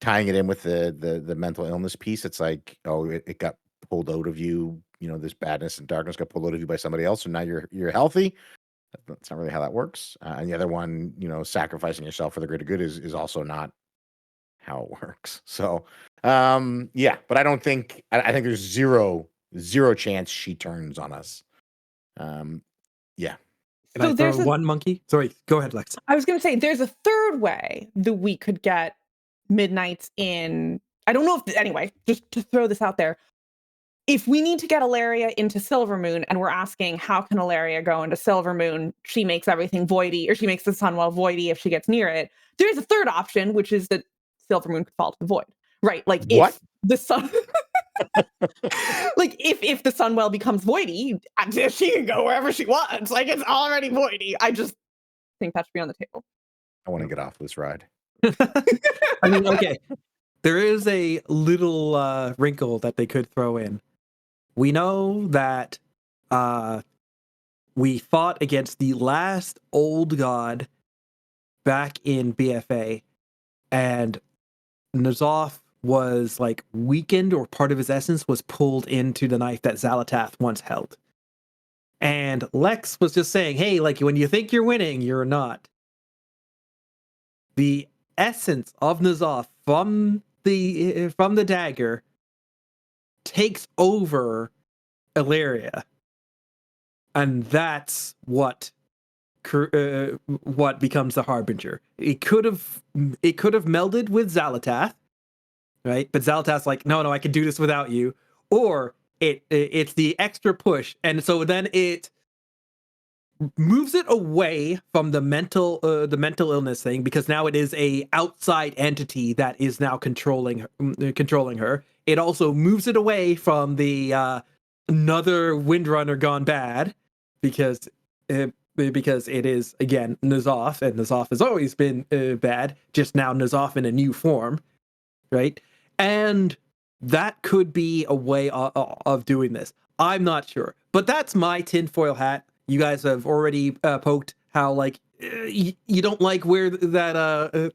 tying it in with the mental illness piece. It's like, oh, it got pulled out of you, this badness and darkness got pulled out of you by somebody else, so now you're healthy. That's not really how that works. And the other one, sacrificing yourself for the greater good is also not how it works. So Yeah, but I don't think I think there's zero chance she turns on us. Yeah. Can So I throw there's a one monkey? Sorry, go ahead, Lex. I was going to say there's a third way that we could get Midnights in. I don't know if anyway, just to throw this out there. If we need to get Alleria into Silvermoon and we're asking how can Alleria go into Silvermoon, she makes everything voidy, or she makes the Sunwell voidy if she gets near it. There's a third option, which is that Silvermoon could fall to the void. Right? Like What? if the sun like if the Sunwell becomes voidy, she can go wherever she wants. Like it's already voidy. I just think that should be on the table. I want to get off this ride. I mean, okay. There is a little wrinkle that they could throw in. We know that we fought against the last old god back in BFA, and N'Zoth was like weakened, or part of his essence was pulled into the knife that Xal'atath once held. And Lex was just saying, hey, like when you think you're winning, you're not. The essence of N'Zoth from the dagger takes over Alleria, and that's what becomes the harbinger. It could have melded with Xal'atath, right? But Xal'atath's like, no, I can do this without you. Or it's the extra push, and so then it moves it away from the mental illness thing, because now it is a outside entity that is now controlling her. It also moves it away from the another Windrunner gone bad, because it is again N'Zoth, and N'Zoth has always been bad, just now N'Zoth in a new form, right? And that could be a way of doing this. I'm not sure, but that's my tinfoil hat. You guys have already poked how like you don't like where that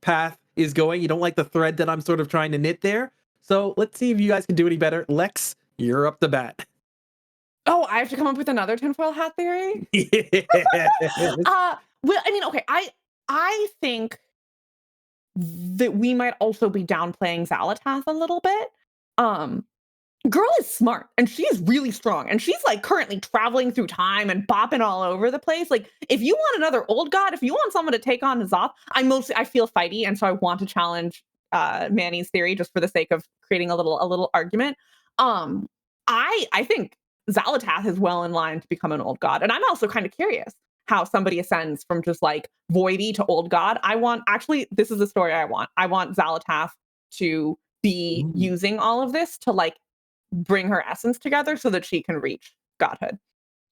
path is going. You don't like the thread that I'm sort of trying to knit there. So let's see if you guys can do any better. Lex, you're up the bat. Oh, I have to come up with another tinfoil hat theory? Yes. Well, I mean, okay, I think that we might also be downplaying Xal'atath a little bit. Girl is smart and she's really strong, and she's like currently traveling through time and bopping all over the place. Like, if you want another old god, if you want someone to take on N'Zoth, I feel fighty, and so I want to challenge Manny's theory just for the sake of creating a little argument. I think Xal'atath is well in line to become an old god, and I'm also kind of curious how somebody ascends from just like voidy to old god. This is the story I want. I want Xal'atath to be using all of this to like bring her essence together so that she can reach godhood.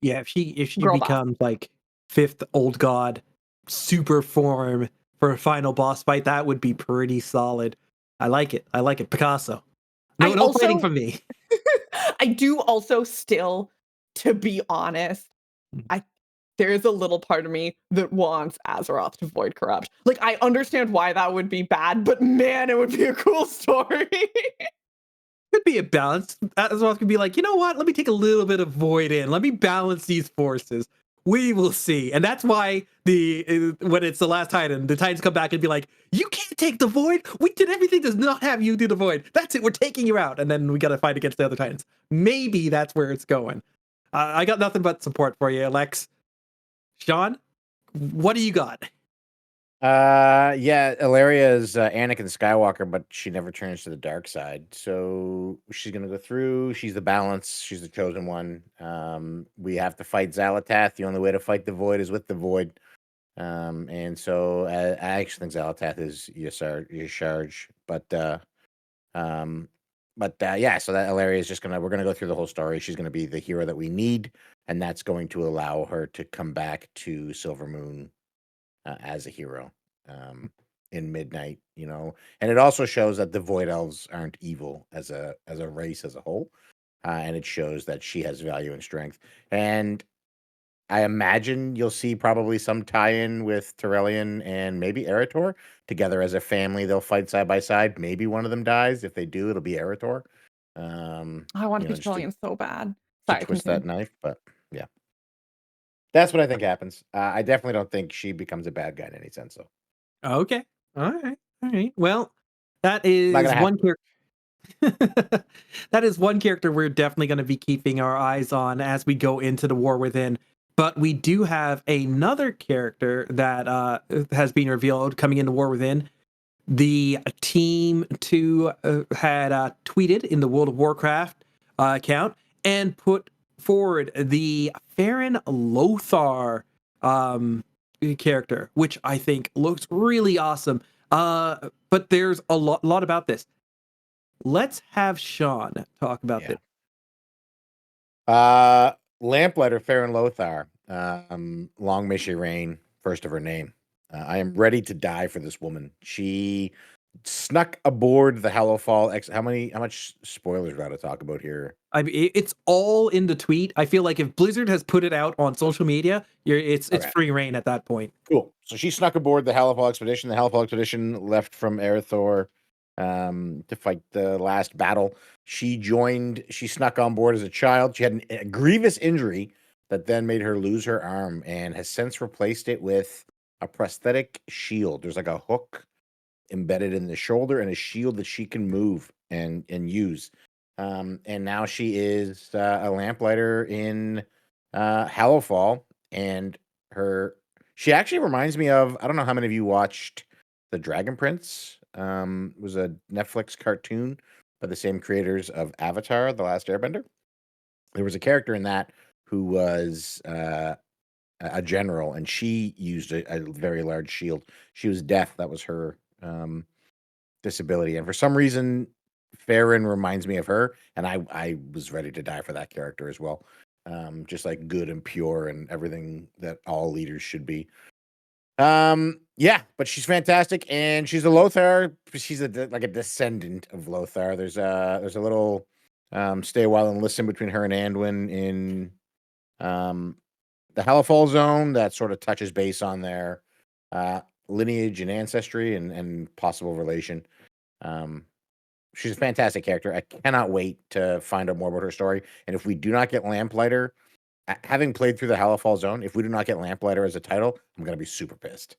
Yeah, if she Girl becomes like fifth old god super form for a final boss fight, that would be pretty solid. I like it. Picasso. No fighting from me. I do also still, to be honest, there is a little part of me that wants Azerorth to void corrupt. Like, I understand why that would be bad, but man, it would be a cool story. Could be a balance. Azerorth could be like, you know what? Let me take a little bit of void in. Let me balance these forces. We will see. And that's why when it's the last Titan, the Titans come back and be like, you can't take the void. We did everything to not have you do the void. That's it. We're taking you out. And then we got to fight against the other Titans. Maybe that's where it's going. I got nothing but support for you, Lex. Sean, what do you got? Yeah, Alleria is Anakin Skywalker, but she never turns to the dark side. So she's gonna go through. She's the balance. She's the chosen one. We have to fight Xal'atath. The only way to fight the void is with the void. And so I actually think Xal'atath is Yasharj, but yeah. So that Alleria is just we're gonna go through the whole story. She's gonna be the hero that we need, and that's going to allow her to come back to Silvermoon as a hero in Midnight, and it also shows that the Void Elves aren't evil as a race as a whole, and it shows that she has value and strength. And I imagine you'll see probably some tie-in with Turelian and maybe Eretor together as a family. They'll fight side by side. Maybe one of them dies. If they do, it'll be Eretor. I want to be Turelian so bad. To Sorry, twist continue. that knife, but yeah. That's what I think happens. I definitely don't think she becomes a bad guy in any sense, though. Okay. All right. Well, That Not is gonna one character. That is one character we're definitely going to be keeping our eyes on as we go into the War Within. But we do have another character that has been revealed coming into War Within. The team 2 had tweeted in the World of Warcraft account and put forward the Faerin Lothar character, which I think looks really awesome. But there's a lot about this. Let's have Sean talk about Yeah. this. Lamplighter Faerin Lothar. Long may she reign, first of her name. I am ready to die for this woman. She snuck aboard the Hallowfall. How much spoilers we got to talk about here? I mean, it's all in the tweet. I feel like if Blizzard has put it out on social media, it's Okay. free reign at that point. Cool. So she snuck aboard the Hallowfall expedition. The Hallowfall expedition left from Erethdor to fight the last battle. She snuck on board as a child. She had a grievous injury that then made her lose her arm and has since replaced it with a prosthetic shield. There's like a hook embedded in the shoulder and a shield that she can move and use. And now she is a lamplighter in Hallowfall, and she actually reminds me of, I don't know how many of you watched The Dragon Prince. It was a Netflix cartoon by the same creators of Avatar, The Last Airbender. There was a character in that who was a general, and she used a very large shield. She was deaf. That was her disability. And for some reason, Faerin reminds me of her, and I was ready to die for that character as well. Just like good and pure and everything that all leaders should be. Yeah, but she's fantastic, and she's a Lothar. She's like a descendant of Lothar. There's a little stay a while and listen between her and Anduin in the Hallowfall zone that sort of touches base on their lineage and ancestry and possible relation. She's a fantastic character. I cannot wait to find out more about her story. And if we do not get Lamplighter, having played through the Hallowfall zone, if we do not get Lamplighter as a title, I'm gonna be super pissed.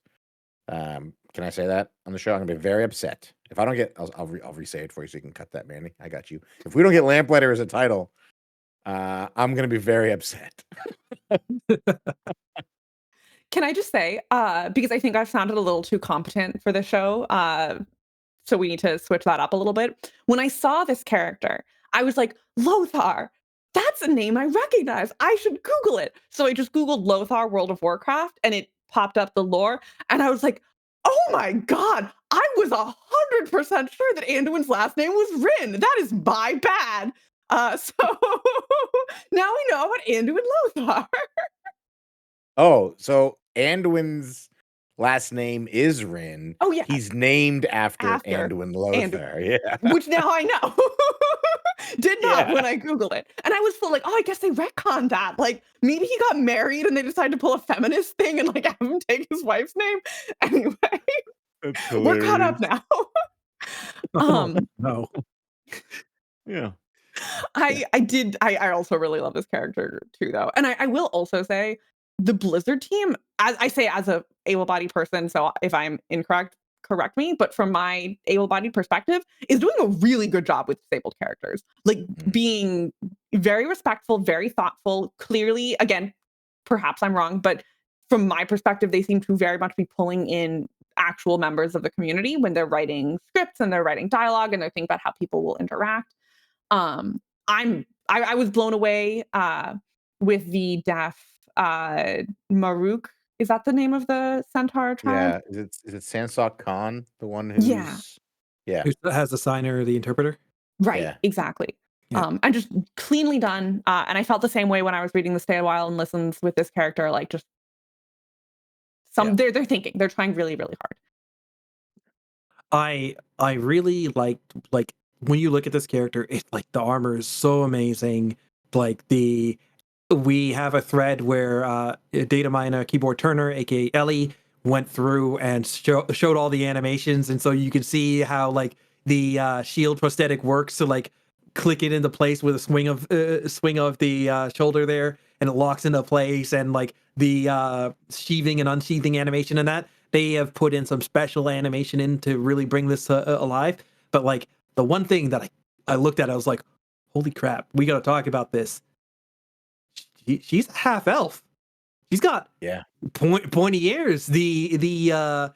Can I say that on the show? I'm gonna be very upset. If I don't get, I'll re-say it for you so you can cut that, Manny. I got you. If we don't get Lamplighter as a title, I'm gonna be very upset. Can I just say, because I think I've sounded a little too competent for the show, so we need to switch that up a little bit. When I saw this character, I was like, Lothar, that's a name I recognize. I should Google it. So I just Googled Lothar World of Warcraft, and it popped up the lore, and I was like, oh my God, I was 100% sure that Anduin's last name was Rin. That is my bad. So now we know about Anduin Lothar. Oh, so Anduin's last name is Rin. Oh, yeah. He's named after After Anduin Lothar. Yeah. Which now I know. Did not when I Googled it. And I was full like, oh, I guess they retconned that. Like, maybe he got married and they decided to pull a feminist thing and like have him take his wife's name. Anyway, we're caught up now. No. Yeah. I also really love this character too, though. And I will also say the Blizzard team, as I say as a able-bodied person, so if I'm incorrect, correct me, but from my able-bodied perspective, is doing a really good job with disabled characters. Like being very respectful, very thoughtful, clearly, again, perhaps I'm wrong, but from my perspective, they seem to very much be pulling in actual members of the community when they're writing scripts and they're writing dialogue and they're thinking about how people will interact. I was blown away with the deaf Maruk. Is that the name of the centaur tribe? Yeah. Is it Sansok Khan, the one Yeah. who's yeah. Who has the signer, the interpreter? Right, Yeah. exactly. Yeah. And just cleanly done. And I felt the same way when I was reading the Stay a While and Listens with this character. Like just they're thinking, they're trying really, really hard. I really like when you look at this character, it's like the armor is so amazing. Like we have a thread where Data Miner Keyboard Turner, aka Ellie, went through and showed all the animations, and so you can see how like the shield prosthetic works to like click it into place with a swing of the shoulder there, and it locks into place, and like the sheathing and unsheathing animation and that they have put in some special animation in to really bring this alive. But like the one thing that I looked at, I was like, holy crap, we got to talk about this. She's a half elf. She's got pointy ears. The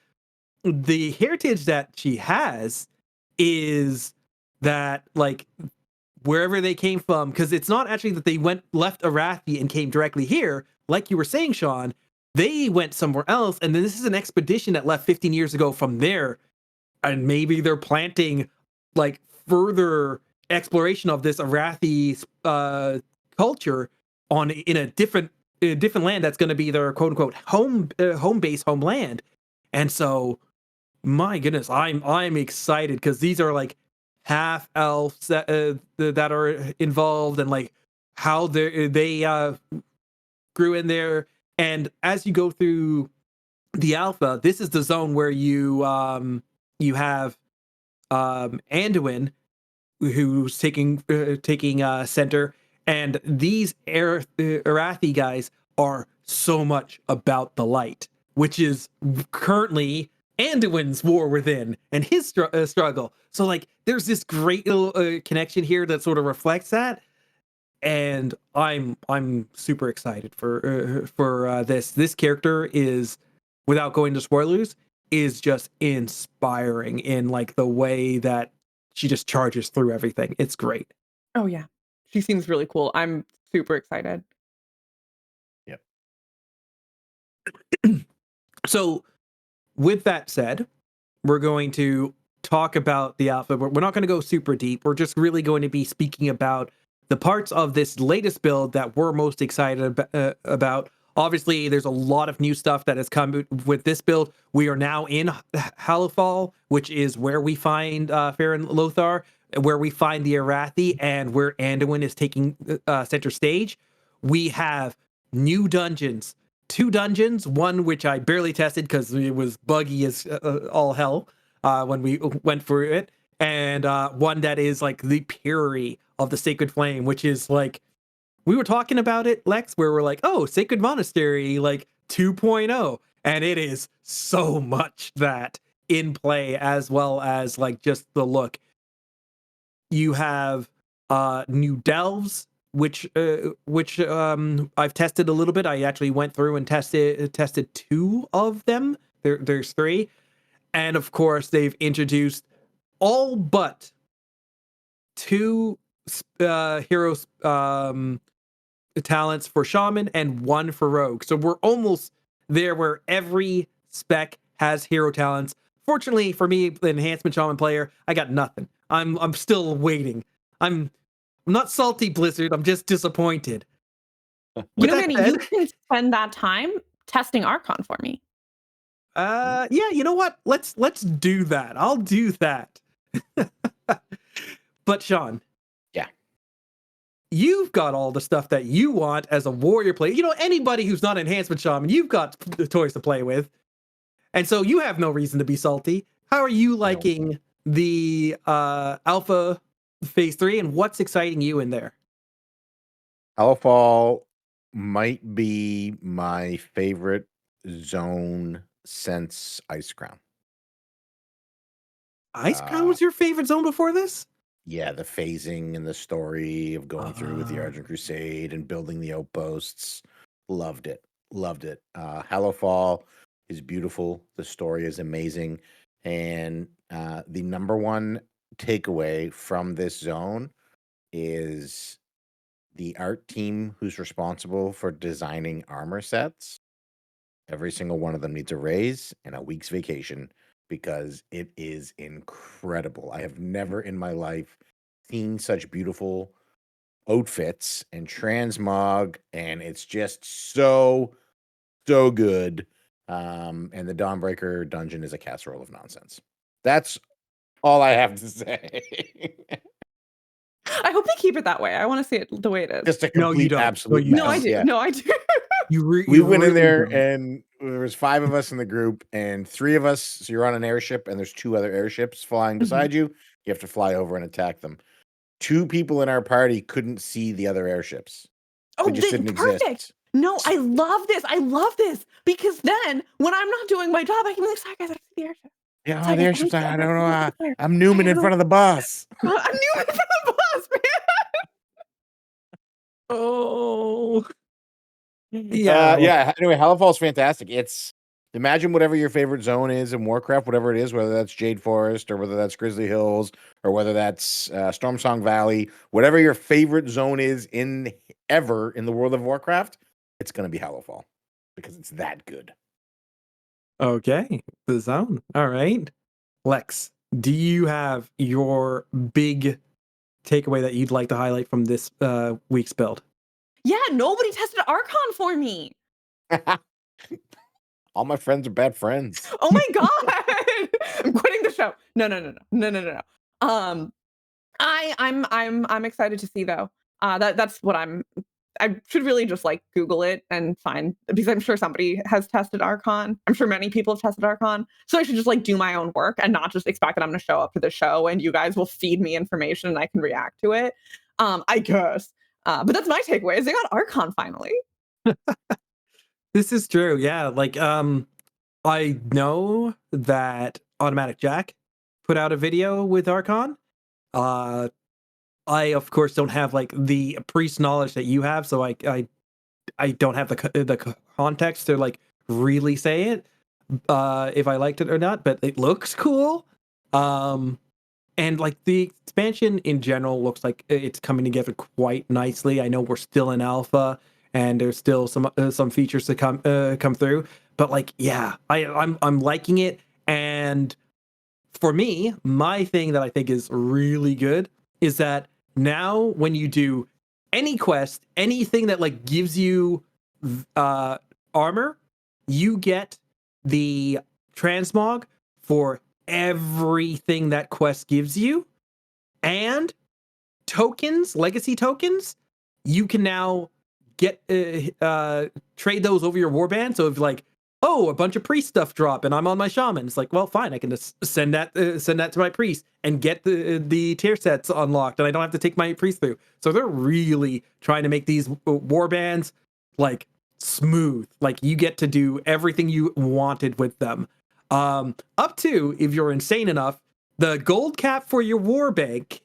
heritage that she has is that like wherever they came from, because it's not actually that they left Arathi and came directly here, like you were saying, Sean. They went somewhere else, and then this is an expedition that left 15 years ago from there, and maybe they're planting like further exploration of this Arathi culture in a different land that's going to be their quote unquote home base, homeland. And so, my goodness, I'm excited because these are like half elves that are involved, and like how they grew in there. And as you go through the alpha, this is the zone where you have Anduin, who's taking center, and these Arathi guys are so much about the light, which is currently Anduin's war within and his struggle. So like there's this great little connection here that sort of reflects that, and I'm super excited for this. This character is, without going to spoilers, is just inspiring in like the way that she just charges through everything. It's great. Oh yeah, she seems really cool. I'm super excited. Yep. So with that said, we're going to talk about the alpha, but we're not going to go super deep. We're just really going to be speaking about the parts of this latest build that we're most excited about. Obviously, there's a lot of new stuff that has come with this build. We are now in Hallowfall, which is where we find Faerin Lothar, where we find the Arathi, and where Anduin is taking center stage. We have new dungeons. 2 dungeons, one which I barely tested because it was buggy as all hell when we went through it, and one that is like the Purity of the Sacred Flame, which is like, we were talking about it, Lex, where we're like, oh, Sacred Monastery, like 2.0. And it is so much that in play, as well as like just the look. You have new delves, which I've tested a little bit. I actually went through and tested 2 of them. There's 3. And of course, they've introduced all but 2 heroes talents for shaman and 1 for rogue. So we're almost there where every spec has hero talents. Fortunately for me, the enhancement shaman player, I got nothing. I'm still waiting. I'm not salty, Blizzard. I'm just disappointed. You know, Manny, you can spend that time testing Archon for me. Yeah, you know what? Let's do that. I'll do that. But Sean, yeah, you've got all the stuff that you want as a warrior player. You know, anybody who's not enhancement shaman, you've got the toys to play with, and so you have no reason to be salty. How are you liking the alpha phase 3, and what's exciting you in there? Hallowfall might be my favorite zone since Ice Crown. Ice Crown was your favorite zone before this? Yeah, the phasing and the story of going through with the Argent Crusade and building the outposts. Loved it. Hallowfall is beautiful. The story is amazing. And the number one takeaway from this zone is the art team who's responsible for designing armor sets. Every single one of them needs a raise and a week's vacation because it is incredible. I have never in my life seen such beautiful outfits and transmog, and it's just so good. And the Dawnbreaker dungeon is a casserole of nonsense. That's all I have to say. I hope they keep it that way. I want to see it the way it is. Just a complete absolute no, I do. Yeah. No, I do. We went in there and there was 5 of us in the group and 3 of us. So you're on an airship and there's 2 other airships flying beside you. You have to fly over and attack them. 2 people in our party couldn't see the other airships. Oh, they just didn't perfect. exist. No, I love this. I love this because then when I'm not doing my job, I can be like, sorry guys, I see the airship. Yeah, It's like, the I airship's think I I'm don't know. right there. I'm Newman I in don't front of the bus. I'm Newman for the bus, man. Oh, yeah. Yeah. Anyway, Hallowfall's fantastic. It's imagine whatever your favorite zone is in Warcraft, whatever it is, whether that's Jade Forest or whether that's Grizzly Hills or whether that's Stormsong Valley, whatever your favorite zone is in the world of Warcraft, it's going to be Hallowfall because it's that good. Okay, the zone. All right, Lex, do you have your big takeaway that you'd like to highlight from this week's build? Yeah, nobody tested Archon for me. All my friends are bad friends. Oh my god. I'm quitting the show. No. I'm excited to see though. That's what I should really just like Google it and find, because I'm sure somebody has tested Archon. I'm sure many people have tested Archon. So I should just like do my own work and not just expect that I'm going to show up to the show and you guys will feed me information and I can react to it. I guess. But that's my takeaway is they got Archon finally. This is true. Yeah, like I know that Automatic Jack put out a video with Archon. I of course don't have like the priest knowledge that you have, so I don't have the context to like really say it if I liked it or not, but it looks cool. And like the expansion in general looks like it's coming together quite nicely. I know we're still in alpha and there's still some features to come through, but like yeah, I'm liking it. And for me, my thing that I think is really good is that now when you do any quest, anything that like gives you armor, you get the transmog for everything that quest gives you, and tokens, legacy tokens, you can now get trade those over your warband. So if like, oh, a bunch of priest stuff drop and I'm on my shaman, it's like, well, fine, I can just send that to my priest and get the tier sets unlocked, and I don't have to take my priest through. So they're really trying to make these warbands like smooth. Like you get to do everything you wanted with them. Up to, if you're insane enough, the gold cap for your war bank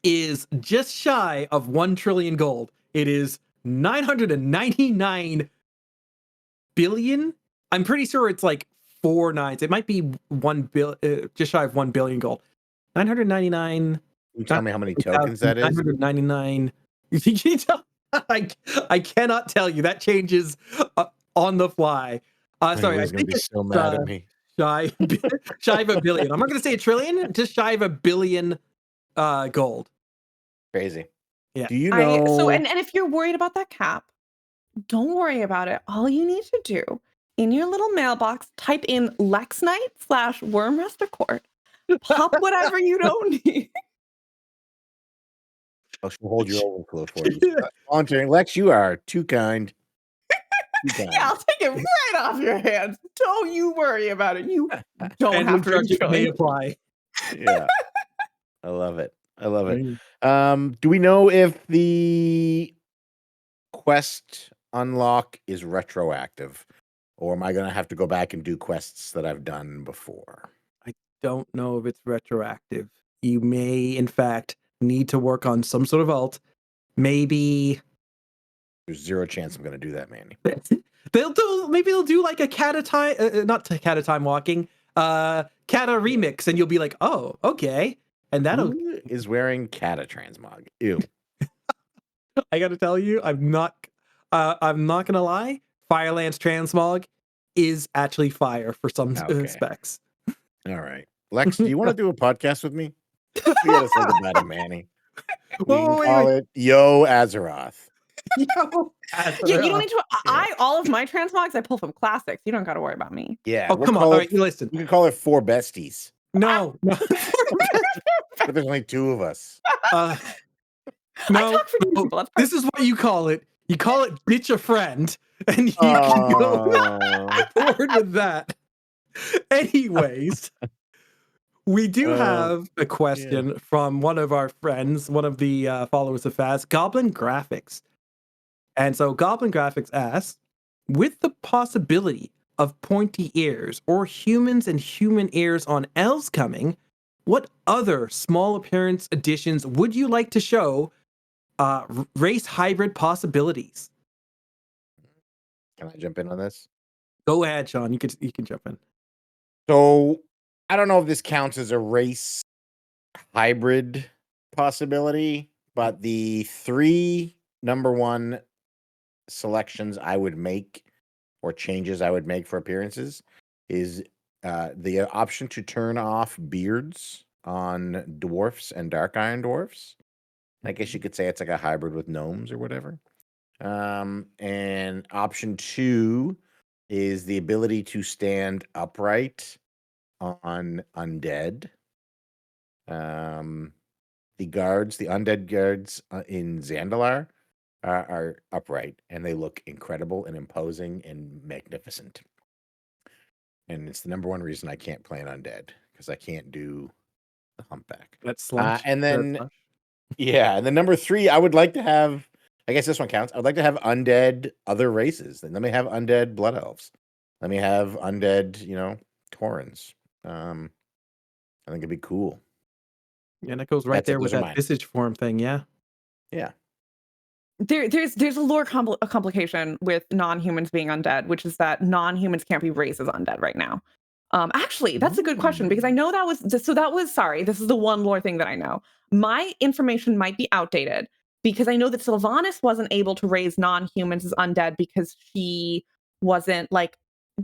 is just shy of 1 trillion gold. It is 999 billion. I'm pretty sure it's like 4 nines. It might be 1 bill, just shy of 1 billion gold. 999. You tell me how many tokens that is? 999. I cannot tell you. That changes on the fly. Sorry, I He's gonna think be it's so mad at me. shy of a billion. I'm not going to say a trillion, just shy of a billion gold. Crazy. Yeah. Do you know? So and if you're worried about that cap, don't worry about it. All you need to do in your little mailbox, type in LexKnight/Wormrester Court. Pop whatever you don't need. I'll hold your overflow for you. Volunteering. Lex, you are too kind. Yeah, I'll take it right off your hands. Don't you worry about it. You don't And have to charges may enjoy. apply. Yeah. I love it. I love it. Do we know if the quest unlock is retroactive, or am I going to have to go back and do quests that I've done before? I don't know if it's retroactive. You may, in fact, need to work on some sort of alt. Maybe There's zero chance I'm going to do that, Manny. maybe they'll do like a Kata time, not Kata time walking, Kata remix, and you'll be like, oh, okay. And that'll Who is wearing Kata transmog? Ew. I gotta tell you, I'm not gonna lie. Firelance transmog is actually fire for some specs. All right, Lex, do you want to do a podcast with me? We gotta say goodbye to Manny. We can call it Yo Azerorth. Yo, You don't need to. All of my transmogs I pull from classics. You don't got to worry about me. Yeah. Oh, come on. All right, listen. We can call it Four Besties. No. But there's only 2 of us. I talk for 2 people. That's this is what you call it. You call it ditch a friend, and you can go forward with that. Anyways, we do have a question from one of our friends, one of the followers of FAZ, Goblin Graphics. And so Goblin Graphics asks, with the possibility of pointy ears, or humans and human ears on elves coming, what other small appearance additions would you like to show race hybrid possibilities? Can I jump in on this? Go ahead, Sean. You can jump in. So I don't know if this counts as a race hybrid possibility, but the three number one selections I would make or changes I would make for appearances is the option to turn off beards on dwarfs and dark iron dwarfs. I guess you could say it's like a hybrid with gnomes or whatever. And option 2 is the ability to stand upright on undead. The undead guards in Zandalar are upright, and they look incredible and imposing and magnificent. And it's the number one reason I can't play an undead, because I can't do the humpback. That's slush. And then, yeah, and then number 3, I would like to have, I guess this one counts. I would like to have undead other races. Let me have undead blood elves. Let me have undead, Taurens. I think it'd be cool. And it goes right there with that visage form thing, yeah. Yeah. There's a lore complication with non-humans being undead, which is that non-humans can't be raised as undead right now. Actually, that's a good question, because I know this is the one lore thing that I know. My information might be outdated, because I know that Sylvanas wasn't able to raise non-humans as undead because she wasn't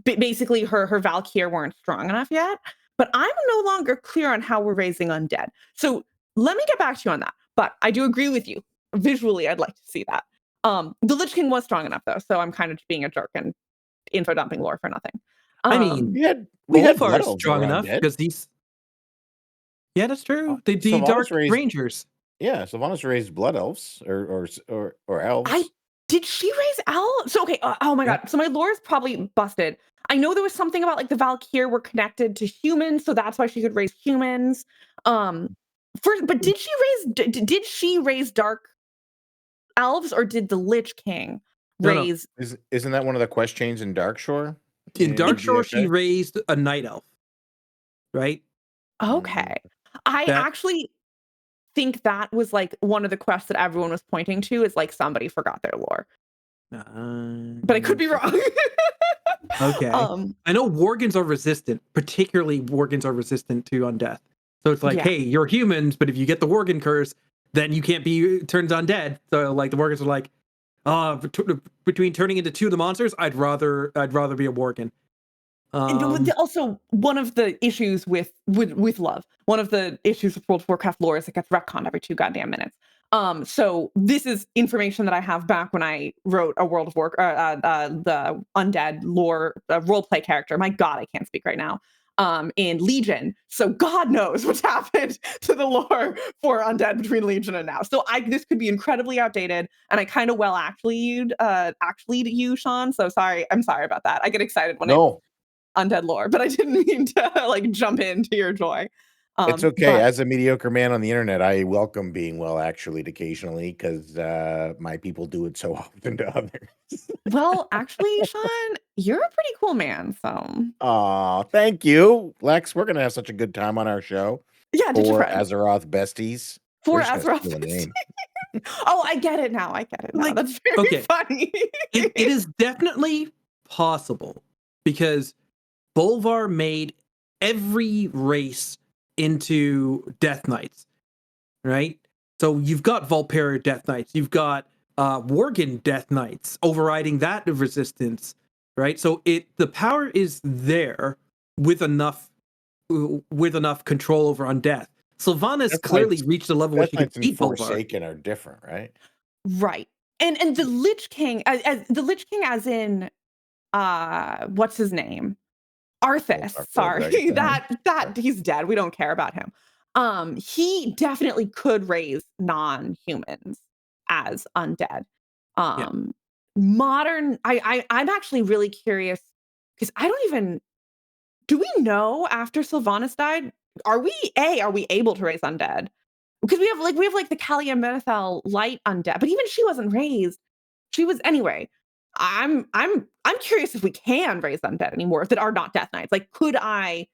basically her Valkyr weren't strong enough yet. But I'm no longer clear on how we're raising undead. So let me get back to you on that. But I do agree with you. Visually, I'd like to see that. The Lich King was strong enough, though, so I'm kind of just being a jerk and info dumping lore for nothing. I mean, we had strong enough because these. Yeah, that's true. The Dark Rangers. Yeah, Sylvanas raised blood elves or elves. Did she raise elves? So okay. Oh my god. So my lore is probably busted. I know there was something about the Valkyr were connected to humans, so that's why she could raise humans. But did she raise dark elves, or did the Lich King raise? No. Isn't that one of the quest chains in Darkshore? In Darkshore, she raised a night elf, right? Okay. I actually think that was one of the quests that everyone was pointing to is somebody forgot their lore. But I could be wrong. Okay. I know Worgans are resistant, particularly Worgans are resistant to undeath. So it's hey, you're humans, but if you get the Worgen curse, then you can't be turned undead. So the Worgans are between turning into 2 of the monsters, I'd rather be a Worgen. And also, one of the issues with love, one of the issues with World of Warcraft lore is it gets retconned every 2 goddamn minutes. So this is information that I have back when I wrote a World of Warcraft, the undead lore roleplay character. My God, I can't speak right now. In Legion. So God knows what's happened to the lore for undead between Legion and now. So this could be incredibly outdated, and I kind of actually you, Sean. So sorry. I'm sorry about that. I get excited when I undead lore, but I didn't mean to jump into your joy. It's okay. As a mediocre man on the internet, I welcome being actually occasionally, because my people do it so often to others. Well, actually, Sean, you're a pretty cool man. So, thank you, Lex. We're gonna have such a good time on our show. Yeah, for Azerorth besties. For Azerorth besties. Oh, I get it now. That's very funny. It is definitely possible, because Bolvar made every race into Death Knights, right? So you've got Vulpera Death Knights, you've got Worgen Death Knights overriding that resistance, right? So the power is there with enough control over undeath. Sylvanas clearly reached a level where she could beat Bolvar. Forsaken are different, right? Right, and the Lich King, as in what's his name? Arthas, sorry, that he's dead. We don't care about him. He definitely could raise non-humans as undead. Modern, I'm actually really curious, because do we know after Sylvanas died, are we able to raise undead? Because we have the Kalia Menethel light undead, but even she wasn't raised. She was anyway. I'm curious if we can raise undead anymore that are not Death Knights. Like, could I,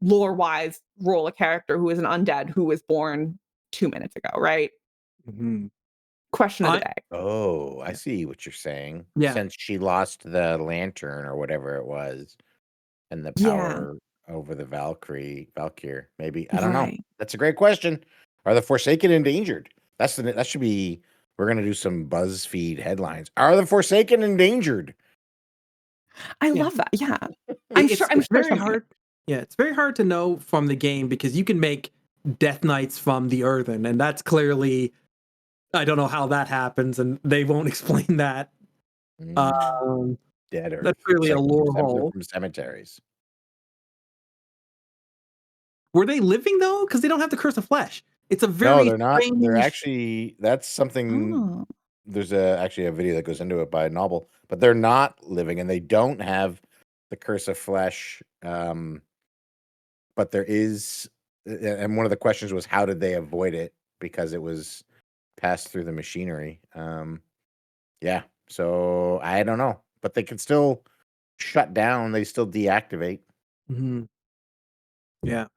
lore wise, roll a character who is an undead who was born 2 minutes ago? Right. Mm-hmm. Question of the I day. Oh, I Yeah. see what you're saying. Yeah. Since she lost the lantern or whatever it was, and the Yeah. power over the Valkyr, maybe. I don't know. Right. That's a great question. Are the Forsaken endangered? That should be. We're gonna do some BuzzFeed headlines. Are the Forsaken endangered? I Yeah. love that. Yeah. I'm sure It's very something. hard. Yeah, it's very hard to know from the game because you can make Death Knights from the Earthen, and that's clearly I don't know how that happens, and they won't explain that. Mm, Um, Dead that's Earth. clearly It's a like lore they're hole. from cemeteries. Were they living though? Because they don't have the curse of flesh. It's a No, very they're not. They're strange. actually that's something. Oh. There's actually a video that goes into it by a novel, but they're not living and they don't have the curse of flesh. But there is, and one of the questions was how did they avoid it because it was passed through the machinery. Yeah, so I don't know, but they can still shut down. They still deactivate. Mhm. Yeah.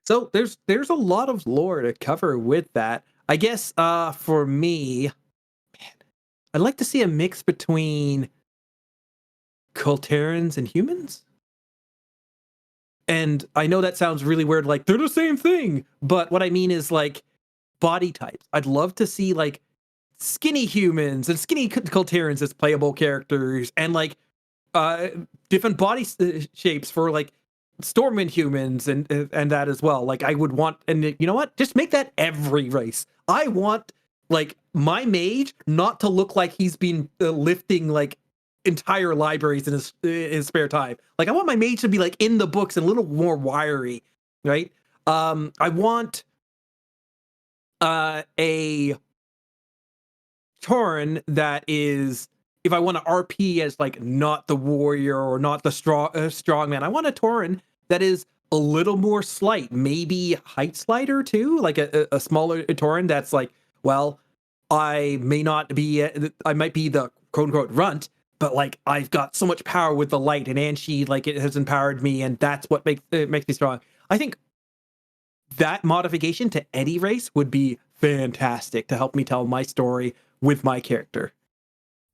So there's a lot of lore to cover with that. I guess for me, I'd like to see a mix between Kulterans and humans. And I know that sounds really weird, like they're the same thing. But what I mean is like body types. I'd love to see like skinny humans and skinny Kulterans as playable characters, and like uh different body shapes for like Stormwind humans and that as well. Like I would want, and you know what? Just make that every race. I want like my mage not to look like he's been lifting like entire libraries in his spare time. Like I want my mage to be like in the books and a little more wiry, right? I want a Tauren that is, if I want to RP as like not the warrior or not the strong man, I want a Tauren that is a little more slight, maybe height slider too, like a smaller Tauren that's like, well, I may not be, I might be the quote unquote runt, but like I've got so much power with the light, and Anshi like it has empowered me, and that's what makes me strong. I think that modification to any race would be fantastic to help me tell my story with my character.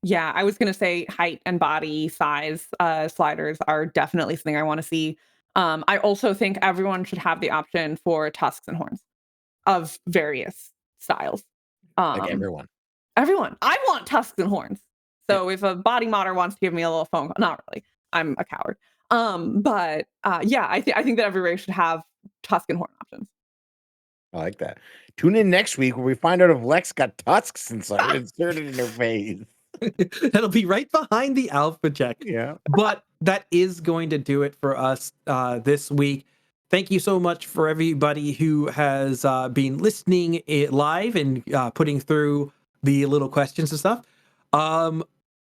Yeah, I was gonna say height and body size sliders are definitely something I want to see. I also think everyone should have the option for tusks and horns of various styles. Like Um, everyone. Everyone, I want tusks and horns. Yeah. So if a body modder wants to give me a little phone call, not really, I'm a coward. But yeah, I think that every race should have tusk and horn options. I like that. Tune in next week where we find out if Lex got tusks inserted in her face. That'll be right behind the alpha check. Yeah. But that is going to do it for us this week. Thank you so much for everybody who has been listening live and putting through the little questions and stuff.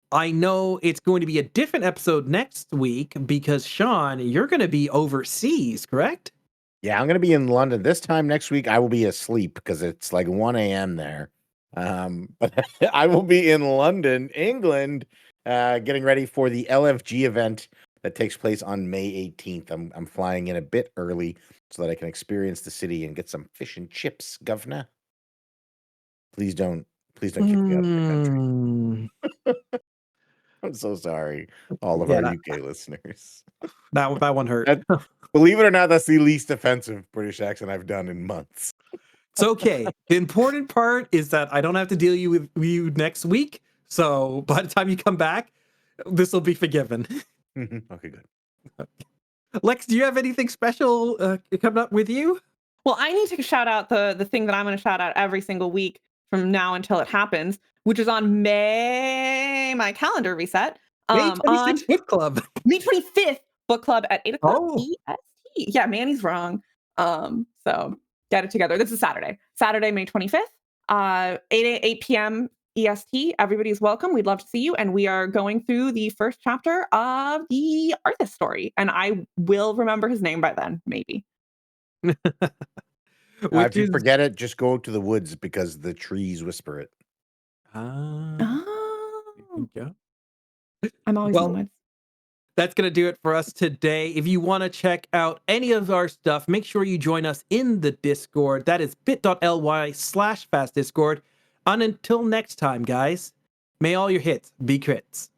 I know it's going to be a different episode next week because Sean, you're going to be overseas, correct? Yeah, I'm gonna be in London this time next week. I will be asleep because it's like 1 a.m. there. But I will be in London, England, getting ready for the LFG event that takes place on May 18th. I'm flying in a bit early so that I can experience the city and get some fish and chips, governor. Please don't kick me out of the country. Mm, I'm so sorry, all of yeah, our UK listeners. that one hurt. That, believe it or not, that's the least offensive British accent I've done in months. It's okay. The important part is that I don't have to deal with you next week. So by the time you come back, this will be forgiven. Okay, good. Lex, do you have anything special coming up with you? Well, I need to shout out the thing that I'm going to shout out every single week from now until it happens, which is on May. My calendar reset. May On 26th Book Club. May 25th book club at 8:00 Oh. EST. Yeah, Manny's wrong. So get it together. This is Saturday, May 25th, 8 p.m. EST. Everybody's welcome. We'd love to see you. And we are going through the first chapter of the Arthas story. And I will remember his name by then, maybe. Which If you is forget it, just go to the woods because the trees whisper it. there Oh. you go. I'm always in the Well, woods. that's going to do it for us today. If you want to check out any of our stuff, make sure you join us in the Discord. That is bit.ly/fastdiscord. And until next time, guys, may all your hits be crits.